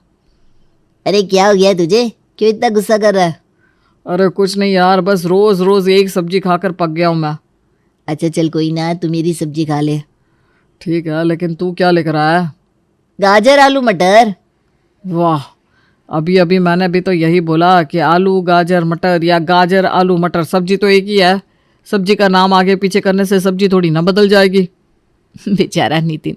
अरे क्या हो गया तुझे, क्यों इतना गुस्सा कर रहा है? अरे कुछ नहीं यार, बस रोज रोज एक सब्जी खाकर पक गया हूँ मैं। अच्छा चल कोई ना, तू मेरी सब्जी खा ले। ठीक है, लेकिन तू क्या लेकर आया? गाजर आलू मटर। वाह, अभी अभी मैंने भी तो यही बोला कि आलू गाजर मटर या गाजर आलू मटर, सब्जी तो एक ही है। सब्जी का नाम आगे पीछे करने से सब्जी थोड़ी ना बदल जाएगी। बेचारा नितिन,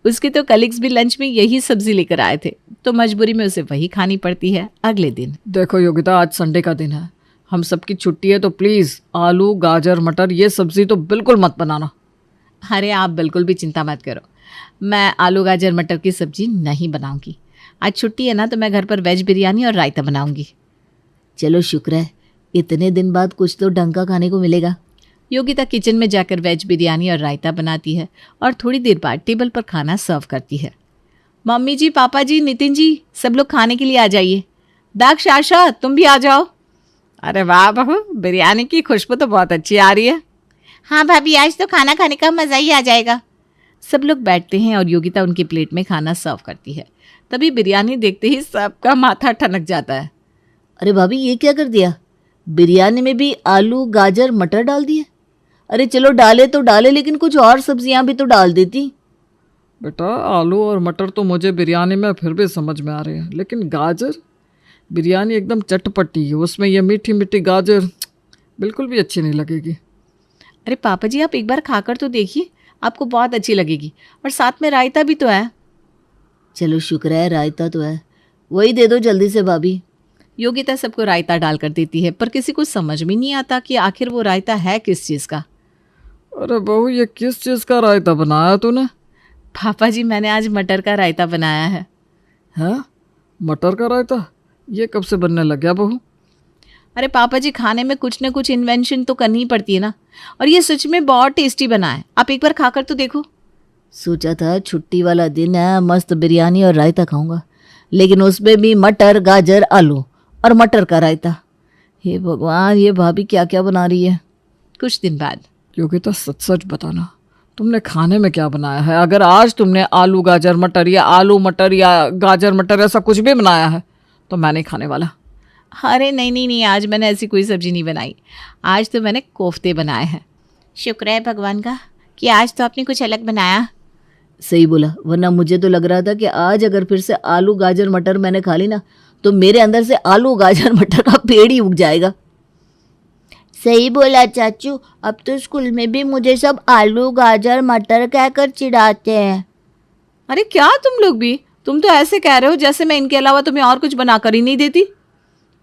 उसके तो कलीग्स भी लंच में यही सब्जी लेकर आए थे, तो मजबूरी में उसे वही खानी पड़ती है अगले दिन। देखो योगिता, आज संडे का दिन है, हम सबकी छुट्टी है, तो प्लीज़ आलू गाजर मटर ये सब्जी तो बिल्कुल मत बनाना। अरे आप बिल्कुल भी चिंता मत करो, मैं आलू गाजर मटर की सब्जी नहीं बनाऊंगी। आज छुट्टी है ना, तो मैं घर पर वेज बिरयानी और रायता बनाऊंगी। चलो शुक्र है, इतने दिन बाद कुछ तो ढंग का खाने को मिलेगा। योगिता किचन में जाकर वेज बिरयानी और रायता बनाती है और थोड़ी देर बाद टेबल पर खाना सर्व करती है। मम्मी जी, पापा जी, नितिन जी, सब लोग खाने के लिए आ जाइए। दाक्ष, आशा, तुम भी आ जाओ। अरे वाह बहू, बिरयानी की खुशबू तो बहुत अच्छी आ रही है। हाँ भाभी, आज तो खाना खाने का मजा ही आ जाएगा। सब लोग बैठते हैं और योगिता उनकी प्लेट में खाना सर्व करती है। तभी बिरयानी देखते ही सबका माथा ठनक जाता है। अरे भाभी, ये क्या कर दिया? बिरयानी में भी आलू गाजर मटर डाल दिए? अरे चलो डाले तो डाले, लेकिन कुछ और सब्जियां भी तो डाल देती। बेटा, आलू और मटर तो मुझे बिरयानी में फिर भी समझ में आ रहे हैं, लेकिन गाजर, बिरयानी एकदम चटपटी है, उसमें ये मीठी मीठी गाजर बिल्कुल भी अच्छी नहीं लगेगी। अरे पापा जी, आप एक बार खाकर तो देखिए, आपको बहुत अच्छी लगेगी। और साथ में रायता भी तो है। चलो शुक्र है, रायता तो है, वही दे दो जल्दी से भाभी। योगिता सबको रायता डालकर देती है, पर किसी को समझ में नहीं आता कि आखिर वो रायता है किस चीज़ का। अरे बहू, ये किस चीज़ का रायता बनाया तूने? पापा जी, मैंने आज मटर का रायता बनाया है। हैं? मटर का रायता? ये कब से बनने लग गया बहू? अरे पापा जी, खाने में कुछ न कुछ इन्वेंशन तो करनी ही पड़ती है ना, और ये सच में बहुत टेस्टी बना है। आप एक बार खाकर तो देखो। सोचा था छुट्टी वाला दिन है, मस्त बिरयानी और रायता खाऊंगा, लेकिन उसमें भी मटर, गाजर, आलू और मटर का रायता। हे भगवान, ये भाभी क्या क्या बना रही है। कुछ दिन बाद योगिता, सच सच बताना, तुमने खाने में क्या बनाया है? अगर आज तुमने आलू गाजर मटर या आलू मटर या गाजर मटर ऐसा कुछ भी बनाया है तो मैं नहीं खाने वाला। अरे नहीं नहीं नहीं, आज मैंने ऐसी कोई सब्जी नहीं बनाई। आज तो मैंने कोफ्ते बनाए हैं। शुक्र है भगवान का कि आज तो आपने कुछ अलग बनाया। सही बोला, वरना मुझे तो लग रहा था कि आज अगर फिर से आलू गाजर मटर मैंने खा ली ना तो मेरे अंदर से आलू गाजर मटर का पेड़ ही उग जाएगा। सही बोला चाचू, अब तो स्कूल में भी मुझे सब आलू गाजर मटर कहकर चिढ़ाते हैं। अरे क्या तुम लोग भी, तुम तो ऐसे कह रहे हो जैसे मैं इनके अलावा तुम्हें और कुछ बनाकर ही नहीं देती।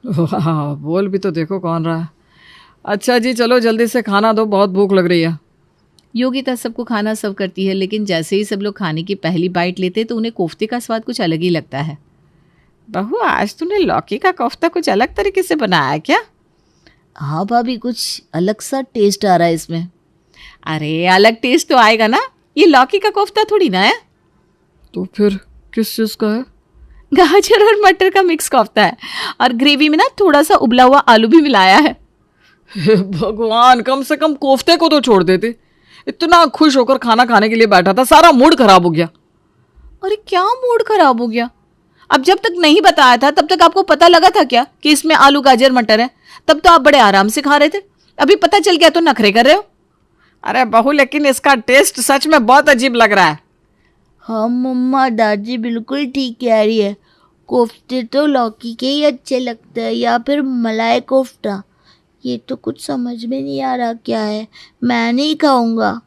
वाह, बोल भी तो देखो कौन रहा है। अच्छा जी, चलो जल्दी से खाना दो, बहुत भूख लग रही है। योगिता सबको खाना सर्व करती है, लेकिन जैसे ही सब लोग खाने की पहली बाइट लेते तो उन्हें कोफ्ते का स्वाद कुछ अलग ही लगता है। बहू, आज तूने लौकी का कोफ्ता कुछ अलग तरीके से बनाया है क्या? हाँ भाभी, कुछ अलग सा टेस्ट आ रहा है इसमें। अरे अलग टेस्ट तो आएगा ना, ये लौकी का कोफ्ता थोड़ी ना है। तो फिर किस चीज़ का है? गाजर और मटर का मिक्स कोफ्ता है, और ग्रेवी में ना थोड़ा सा उबला हुआ आलू भी मिलाया है। हे भगवान, कम से कम कोफ्ते को तो छोड़ देते। इतना खुश होकर खाना खाने के लिए बैठा था, सारा मूड खराब हो गया। अरे क्या मूड खराब हो गया? अब जब तक नहीं बताया था तब तक आपको पता लगा था क्या कि इसमें आलू गाजर मटर है? तब तो आप बड़े आराम से खा रहे थे, अभी पता चल गया तो नखरे कर रहे हो। अरे बहू, लेकिन इसका टेस्ट सच में बहुत अजीब लग रहा है। हाँ मम्मा, दादी बिल्कुल ठीक कह रही है। कोफ्ते तो लौकी के ही अच्छे लगते हैं, या फिर मलाई कोफ्ता। ये तो कुछ समझ में नहीं आ रहा क्या है, मैं नहीं खाऊंगा।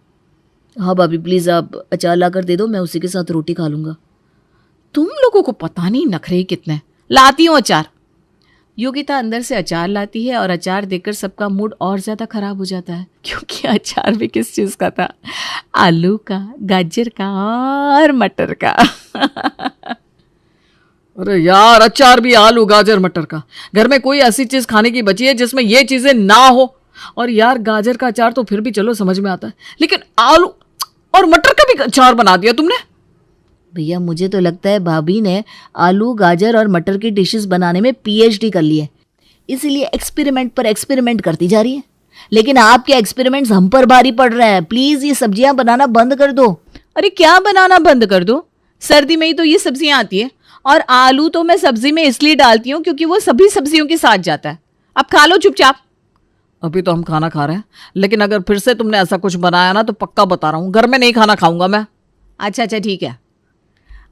हाँ भाभी, प्लीज़ आप अचार ला कर दे दो, मैं उसी के साथ रोटी खा लूँगा। तुम लोगों को पता नहीं नखरे कितने। लाती हूँ अचार। योगिता अंदर से अचार लाती है और अचार देखकर सबका मूड और ज़्यादा खराब हो जाता है, क्योंकि अचार भी किस चीज़ का था? आलू का, गाजर का और मटर का। अरे यार, अचार भी आलू गाजर मटर का। घर में कोई ऐसी चीज खाने की बची है जिसमें ये चीजें ना हो? और यार, गाजर का अचार तो फिर भी चलो समझ में आता है, लेकिन आलू और मटर का भी अचार बना दिया तुमने। भैया, मुझे तो लगता है भाभी ने आलू गाजर और मटर की डिशेस बनाने में पीएचडी कर ली है, इसीलिए एक्सपेरिमेंट पर एक्सपेरिमेंट करती जा रही है। लेकिन आपके एक्सपेरिमेंट्स हम पर भारी पड़ रहे हैं। प्लीज ये सब्जियां बनाना बंद कर दो। अरे क्या बनाना बंद कर दो? सर्दी में ही तो ये सब्जियां आती है, और आलू तो मैं सब्जी में इसलिए डालती हूँ क्योंकि वो सभी सब्जियों के साथ जाता है। अब खा लो चुपचाप। अभी तो हम खाना खा रहे हैं, लेकिन अगर फिर से तुमने ऐसा कुछ बनाया ना तो पक्का बता रहा हूँ, घर में नहीं खाना खाऊंगा मैं। अच्छा अच्छा ठीक है।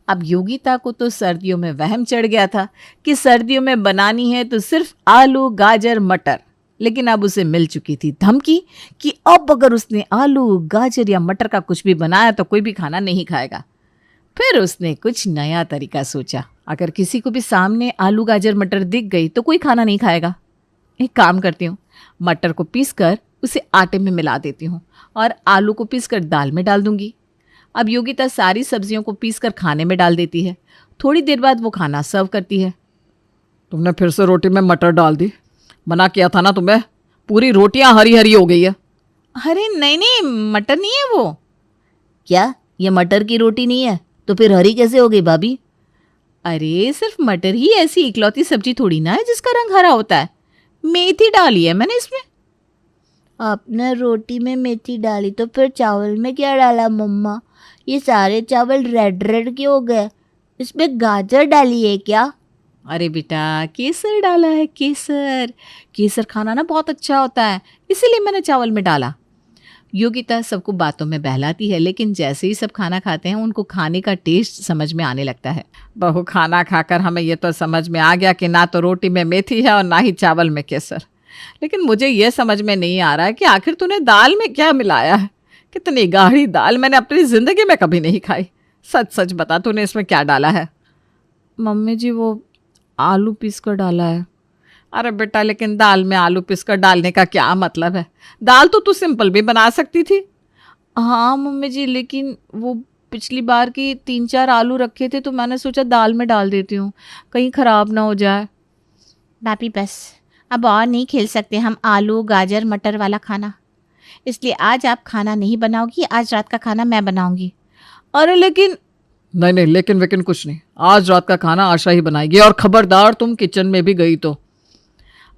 अब योगिता को तो सर्दियों में वहम चढ़ गया था कि सर्दियों में बनानी है तो सिर्फ आलू गाजर मटर, लेकिन अब उसे मिल चुकी थी धमकी कि अब अगर उसने आलू गाजर या मटर का कुछ भी बनाया तो कोई भी खाना नहीं खाएगा। फिर उसने कुछ नया तरीका सोचा। अगर किसी को भी सामने आलू गाजर मटर दिख गई तो कोई खाना नहीं खाएगा। एक काम करती हूँ, मटर को पीसकर उसे आटे में मिला देती हूँ और आलू को पीसकर दाल में डाल दूंगी। अब योगिता सारी सब्जियों को पीसकर खाने में डाल देती है। थोड़ी देर बाद वो खाना सर्व करती है। तुमने फिर से रोटी में मटर डाल दी। मना किया था ना तुम्हें, पूरी रोटियां हरी हरी हो गई है। अरे नहीं नहीं, मटर नहीं है वो। क्या ये मटर की रोटी नहीं है तो फिर हरी कैसे हो गई भाभी? अरे सिर्फ मटर ही ऐसी इकलौती सब्जी थोड़ी ना है जिसका रंग हरा होता है। मेथी डाली है मैंने इसमें। आपने रोटी में मेथी डाली तो फिर चावल में क्या डाला मम्मा? ये सारे चावल रेड रेड क्यों हो गए? इसमें गाजर डाली है क्या? अरे बेटा, केसर डाला है। केसर केसर खाना ना बहुत अच्छा होता है, इसीलिए मैंने चावल में डाला। योगिता सबको बातों में बहलाती है, लेकिन जैसे ही सब खाना खाते हैं उनको खाने का टेस्ट समझ में आने लगता है। बहू, खाना खाकर हमें ये तो समझ में आ गया कि ना तो रोटी में मेथी है और ना ही चावल में केसर, लेकिन मुझे ये समझ में नहीं आ रहा है कि आखिर तूने दाल में क्या मिलाया है। कितनी गाढ़ी दाल मैंने अपनी जिंदगी में कभी नहीं खाई। सच सच बता, तूने इसमें क्या डाला है? मम्मी जी, वो आलू पीस कर डाला है। अरे बेटा, लेकिन दाल में आलू पीस कर डालने का क्या मतलब है? दाल तो तू सिंपल भी बना सकती थी। हाँ मम्मी जी, लेकिन वो पिछली बार की 3-4 आलू रखे थे तो मैंने सोचा दाल में डाल देती हूँ, कहीं ख़राब ना हो जाए। भाभी बस, अब और नहीं खेल सकते हम आलू गाजर मटर वाला खाना, इसलिए आज आप खाना नहीं बनाओगी, आज रात का खाना मैं बनाऊंगी। अरे लेकिन नहीं नहीं, लेकिन वेकिन कुछ नहीं, आज रात का खाना आशा ही बनाएगी, और खबरदार तुम किचन में भी गई तो।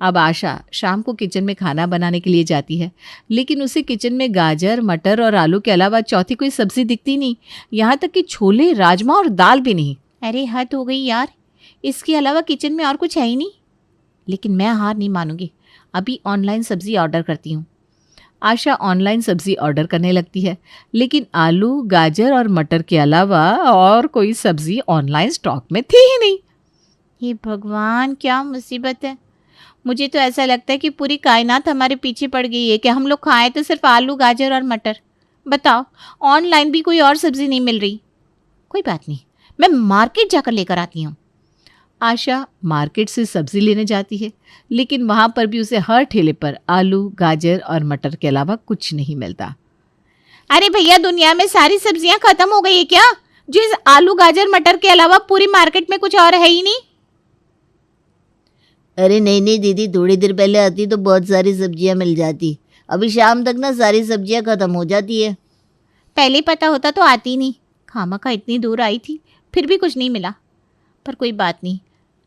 अब आशा शाम को किचन में खाना बनाने के लिए जाती है, लेकिन उसे किचन में गाजर मटर और आलू के अलावा चौथी कोई सब्जी दिखती नहीं, यहाँ तक कि छोले राजमा और दाल भी नहीं। अरे हद हो गई यार, इसके अलावा किचन में और कुछ है ही नहीं। लेकिन मैं हार नहीं मानूंगी, अभी ऑनलाइन सब्जी ऑर्डर करती हूँ। आशा ऑनलाइन सब्जी ऑर्डर करने लगती है, लेकिन आलू गाजर और मटर के अलावा और कोई सब्जी ऑनलाइन स्टॉक में थी ही नहीं। हे भगवान, क्या मुसीबत है। मुझे तो ऐसा लगता है कि पूरी कायनात हमारे पीछे पड़ गई है कि हम लोग खाएं तो सिर्फ आलू गाजर और मटर। बताओ, ऑनलाइन भी कोई और सब्जी नहीं मिल रही। कोई बात नहीं, मैं मार्केट जाकर लेकर आती हूँ। आशा मार्केट से सब्जी लेने जाती है, लेकिन वहां पर भी उसे हर ठेले पर आलू गाजर और मटर के अलावा कुछ नहीं मिलता। अरे भैया, दुनिया में सारी सब्जियां खत्म हो गई है क्या? जो इस आलू गाजर मटर के अलावा पूरी मार्केट में कुछ और है ही नहीं। अरे नहीं नहीं दीदी, थोड़ी देर पहले आती तो बहुत सारी सब्जियां मिल जाती, अभी शाम तक ना सारी सब्जियां खत्म हो जाती है। पहले पता होता तो आती नहीं, खामखा इतनी दूर आई थी, फिर भी कुछ नहीं मिला। पर कोई बात नहीं,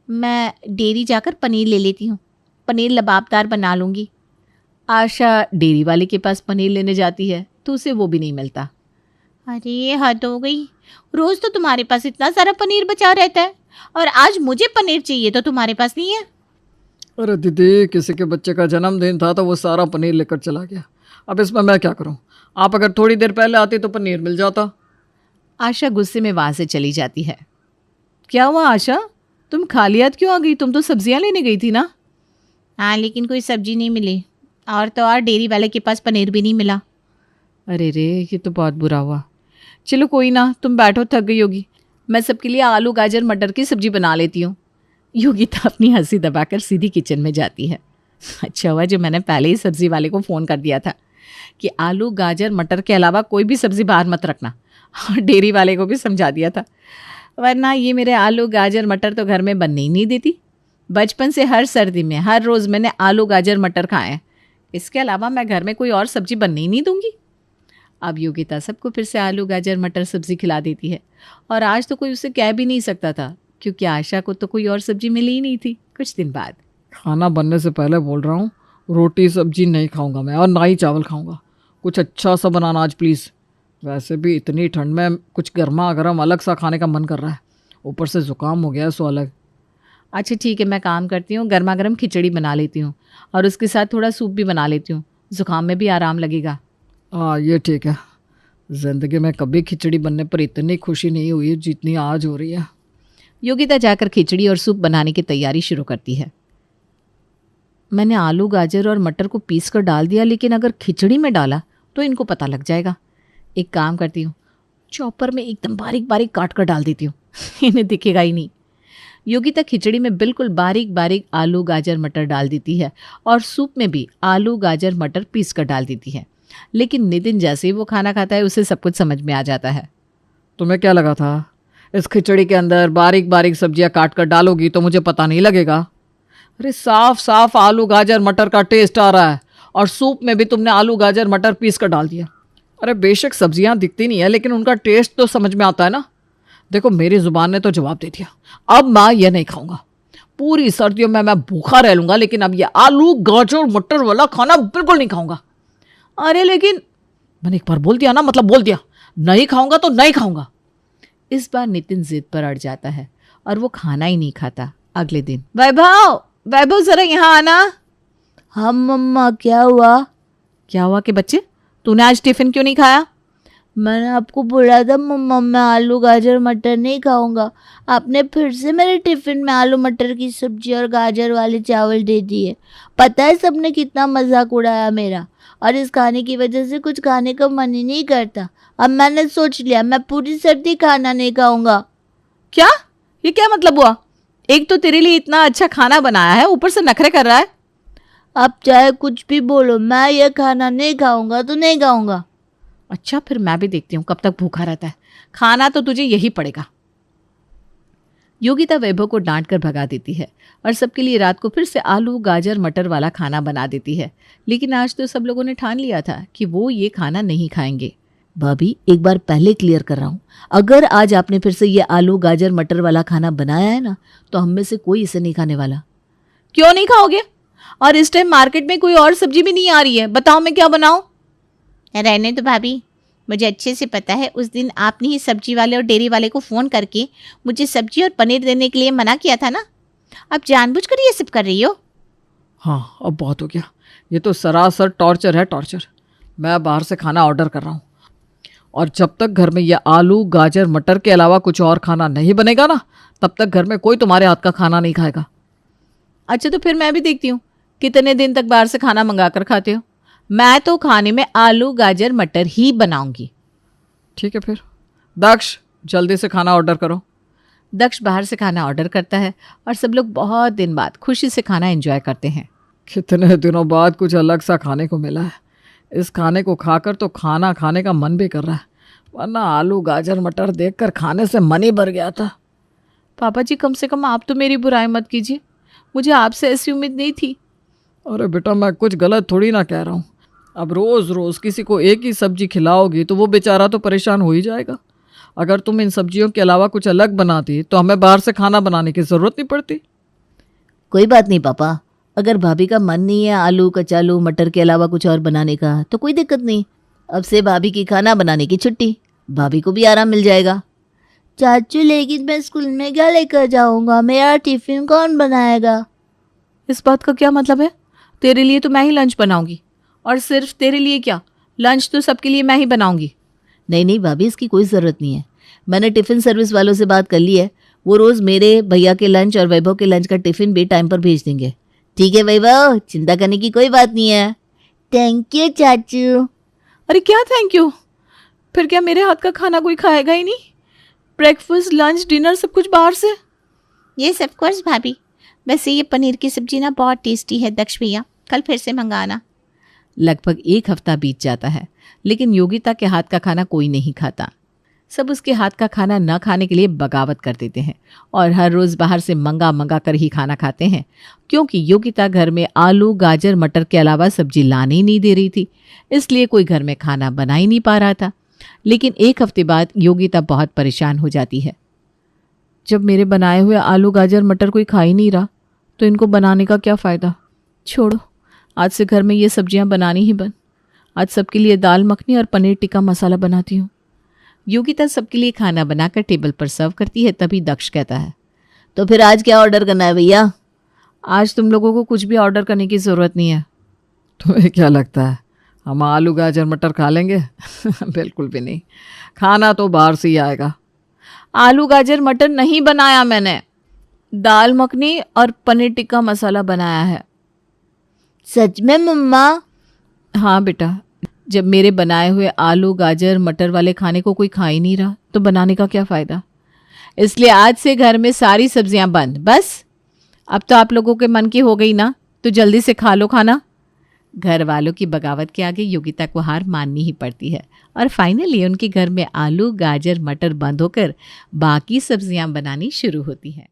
मैं डेयरी जाकर पनीर ले लेती हूँ, पनीर लबाबदार बना लूँगी। आशा डेयरी वाले के पास पनीर लेने जाती है तो उसे वो भी नहीं मिलता। अरे हद हो गई, रोज़ तो तुम्हारे पास इतना सारा पनीर बचा रहता है और आज मुझे पनीर चाहिए तो तुम्हारे पास नहीं है। अरे दीदी, किसी के बच्चे का जन्मदिन था तो वो सारा पनीर लेकर चला गया, अब इसमें मैं क्या करूं? आप अगर थोड़ी देर पहले आती तो पनीर मिल जाता। आशा गुस्से में वहां से चली जाती है। क्या हुआ आशा, तुम खाली हाथ क्यों आ गई? तुम तो सब्जियां लेने गई थी ना। हाँ, लेकिन कोई सब्जी नहीं मिली, और तो और डेयरी वाले के पास पनीर भी नहीं मिला। अरे रे, ये तो बहुत बुरा हुआ। चलो कोई ना, तुम बैठो, थक गई होगी, मैं सबके लिए आलू गाजर मटर की सब्जी बना लेती हूँ। योगिता अपनी हंसी दबाकर सीधी किचन में जाती है। अच्छा हुआ जो मैंने पहले ही सब्जी वाले को फ़ोन कर दिया था कि आलू गाजर मटर के अलावा कोई भी सब्जी बाहर मत रखना, और डेयरी वाले को भी समझा दिया था, वरना ये मेरे आलू गाजर मटर तो घर में बनने ही नहीं देती। बचपन से हर सर्दी में हर रोज़ मैंने आलू गाजर मटर खाए हैं, इसके अलावा मैं घर में कोई और सब्जी बनने ही नहीं दूंगी। अब योगिता सबको फिर से आलू गाजर मटर सब्जी खिला देती है, और आज तो कोई उसे कह भी नहीं सकता था क्योंकि आशा को तो कोई और सब्जी मिली ही नहीं थी। कुछ दिन बाद खाना बनने से पहले बोल रहा हूँ, रोटी सब्जी नहीं खाऊंगा मैं, और ना ही चावल खाऊंगा। कुछ अच्छा सा बनाना आज प्लीज़। वैसे भी इतनी ठंड में कुछ गर्मा गर्म अलग सा खाने का मन कर रहा है, ऊपर से ज़ुकाम हो गया है सो अलग। अच्छा ठीक है, मैं काम करती हूँ, गर्मा गर्म खिचड़ी बना लेती हूँ और उसके साथ थोड़ा सूप भी बना लेती हूँ, ज़ुकाम में भी आराम लगेगा। हाँ ये ठीक है। ज़िंदगी में कभी खिचड़ी बनने पर इतनी खुशी नहीं हुई जितनी आज हो रही है। योगिता जाकर खिचड़ी और सूप बनाने की तैयारी शुरू करती है। मैंने आलू गाजर और मटर को पीस कर डाल दिया, लेकिन अगर खिचड़ी में डाला तो इनको पता लग जाएगा। एक काम करती हूँ, चॉपर में एकदम बारीक बारीक काट कर डाल देती हूँ, इन्हें दिखेगा ही नहीं। योगिता खिचड़ी में बिल्कुल बारीक बारीक आलू गाजर मटर डाल देती है और सूप में भी आलू गाजर मटर पीस कर डाल देती है, लेकिन नितिन जैसे ही वो खाना खाता है उसे सब कुछ समझ में आ जाता है। तुम्हें क्या लगा था इस खिचड़ी के अंदर बारीक बारीक सब्जियां काट कर डालोगी तो मुझे पता नहीं लगेगा? अरे साफ साफ आलू गाजर मटर का टेस्ट आ रहा है, और सूप में भी तुमने आलू गाजर मटर पीस कर डाल दिया। अरे बेशक सब्जियां दिखती नहीं है, लेकिन उनका टेस्ट तो समझ में आता है ना। देखो मेरी जुबान ने तो जवाब दे दिया, अब मैं ये नहीं खाऊंगा। पूरी सर्दियों में मैं भूखा रह लूंगा, लेकिन अब ये आलू गाजर मटर वाला खाना बिल्कुल नहीं खाऊंगा। अरे लेकिन मैंने एक बार बोल दिया ना, मतलब बोल दिया, नहीं खाऊंगा तो नहीं खाऊंगा। इस बार नितिन जिद पर अड़ जाता है और वो खाना ही नहीं खाता। अगले दिन, वैभव वैभव जरा यहाँ आना। हाँ मम्मा, क्या हुआ? क्या हुआ कि बच्चे, तूने आज टिफिन क्यों नहीं खाया? मैंने आपको बोला था मम्मा मैं आलू गाजर मटर नहीं खाऊंगा, आपने फिर से मेरे टिफिन में आलू मटर की सब्जी और गाजर वाले चावल दे दिए। पता है सबने कितना मजाक उड़ाया मेरा, और इस खाने की वजह से कुछ खाने का मन ही नहीं करता। अब मैंने सोच लिया मैं पूरी सर्दी खाना नहीं खाऊंगा। क्या? ये क्या मतलब हुआ? एक तो तेरे लिए इतना अच्छा खाना बनाया है, ऊपर से नखरे कर रहा है। आप चाहे कुछ भी बोलो, मैं ये खाना नहीं खाऊंगा तो नहीं खाऊंगा। अच्छा, फिर मैं भी देखती हूँ कब तक भूखा रहता है। खाना तो तुझे यही पड़ेगा। योगिता वैभव को डांट कर भगा देती है और सबके लिए रात को फिर से आलू गाजर मटर वाला खाना बना देती है। लेकिन आज तो सब लोगों ने ठान लिया था कि वो ये खाना नहीं खाएंगे। भाभी, एक बार पहले क्लियर कर रहा हूँ, अगर आज आपने फिर से ये आलू गाजर मटर वाला खाना बनाया है ना, तो हम में से कोई इसे नहीं खाने वाला। क्यों नहीं खाओगे? और इस टाइम मार्केट में कोई और सब्जी भी नहीं आ रही है, बताओ मैं क्या बनाऊं? रहने तो भाभी, मुझे अच्छे से पता है उस दिन आपने ही सब्जी वाले और डेयरी वाले को फ़ोन करके मुझे सब्जी और पनीर देने के लिए मना किया था ना। अब जानबूझकर ये सब कर रही हो। हाँ, अब बहुत हो गया। ये तो सरासर टॉर्चर है, टॉर्चर। मैं बाहर से खाना ऑर्डर कर रहा हूँ, और जब तक घर में ये आलू गाजर मटर के अलावा कुछ और खाना नहीं बनेगा ना, तब तक घर में कोई तुम्हारे हाथ का खाना नहीं खाएगा। अच्छा, तो फिर मैं भी देखती हूँ कितने दिन तक बाहर से खाना मंगा कर खाते हो। मैं तो खाने में आलू गाजर मटर ही बनाऊंगी। ठीक है फिर। दक्ष, जल्दी से खाना ऑर्डर करो। दक्ष बाहर से खाना ऑर्डर करता है और सब लोग बहुत दिन बाद खुशी से खाना एंजॉय करते हैं। कितने दिनों बाद कुछ अलग सा खाने को मिला है। इस खाने को खाकर तो खाना खाने का मन भी कर रहा है, वरना आलू गाजर मटर देखकर खाने से मन ही भर गया था। पापा जी, कम से कम आप तो मेरी बुराई मत कीजिए, मुझे आपसे ऐसी उम्मीद नहीं थी। अरे बेटा, मैं कुछ गलत थोड़ी ना कह रहा हूँ। अब रोज़ रोज़ किसी को एक ही सब्जी खिलाओगी तो वो बेचारा तो परेशान हो ही जाएगा। अगर तुम इन सब्जियों के अलावा कुछ अलग बनाती तो हमें बाहर से खाना बनाने की ज़रूरत नहीं पड़ती। कोई बात नहीं पापा, अगर भाभी का मन नहीं है आलू कचालू मटर के अलावा कुछ और बनाने का तो कोई दिक्कत नहीं। अब से भाभी की खाना बनाने की छुट्टी, भाभी को भी आराम मिल जाएगा। चाचू, लेकिन मैं स्कूल में क्या लेकर जाऊंगा? मेरा टिफिन कौन बनाएगा? इस बात का क्या मतलब है? तेरे लिए तो मैं ही लंच बनाऊंगी, और सिर्फ तेरे लिए क्या, लंच तो सबके लिए मैं ही बनाऊंगी। नहीं नहीं भाभी, इसकी कोई ज़रूरत नहीं है। मैंने टिफ़िन सर्विस वालों से बात कर ली है, वो रोज़ मेरे भैया के लंच और वैभव के लंच का टिफ़िन भी टाइम पर भेज देंगे। ठीक है वैभव, चिंता करने की कोई बात नहीं है। थैंक यू चाचू। अरे क्या थैंक यू? फिर क्या मेरे हाथ का खाना कोई खाएगा ही नहीं? ब्रेकफास्ट लंच डिनर सब कुछ बाहर से? ये सब कोर्स भाभी, वैसे ये पनीर की सब्जी ना बहुत टेस्टी है दक्ष भैया, कल फिर से मंगाना। लगभग एक हफ्ता बीत जाता है, लेकिन योगिता के हाथ का खाना कोई नहीं खाता। सब उसके हाथ का खाना न खाने के लिए बगावत कर देते हैं और हर रोज़ बाहर से मंगा कर ही खाना खाते हैं, क्योंकि योगिता घर में आलू गाजर मटर के अलावा सब्जी लाने ही नहीं दे रही थी। इसलिए कोई घर में खाना बना ही नहीं पा रहा था। लेकिन एक हफ्ते बाद योगिता बहुत परेशान हो जाती है। जब मेरे बनाए हुए आलू गाजर मटर कोई खा ही नहीं रहा तो इनको बनाने का क्या फ़ायदा। छोड़ो, आज से घर में ये सब्जियां बनानी ही बंद। आज सबके लिए दाल मखनी और पनीर टिक्का मसाला बनाती हूँ। योगिता सबके लिए खाना बनाकर टेबल पर सर्व करती है। तभी दक्ष कहता है, तो फिर आज क्या ऑर्डर करना है भैया? आज तुम लोगों को कुछ भी ऑर्डर करने की ज़रूरत नहीं है। तुम्हें क्या लगता है हम आलू गाजर मटर खा लेंगे? बिल्कुल भी नहीं, खाना तो बाहर से ही आएगा। आलू गाजर मटर नहीं बनाया मैंने, दाल मखनी और पनीर टिक्का मसाला बनाया है। सच में मम्मा? हाँ बेटा, जब मेरे बनाए हुए आलू गाजर मटर वाले खाने को कोई खा ही नहीं रहा तो बनाने का क्या फ़ायदा। इसलिए आज से घर में सारी सब्जियां बंद। बस अब तो आप लोगों के मन की हो गई ना, तो जल्दी से खा लो खाना। घर वालों की बगावत के आगे योगिता को हार माननी ही पड़ती है और फाइनली उनके घर में आलू गाजर मटर बंद होकर बाकी सब्जियां बनानी शुरू होती हैं।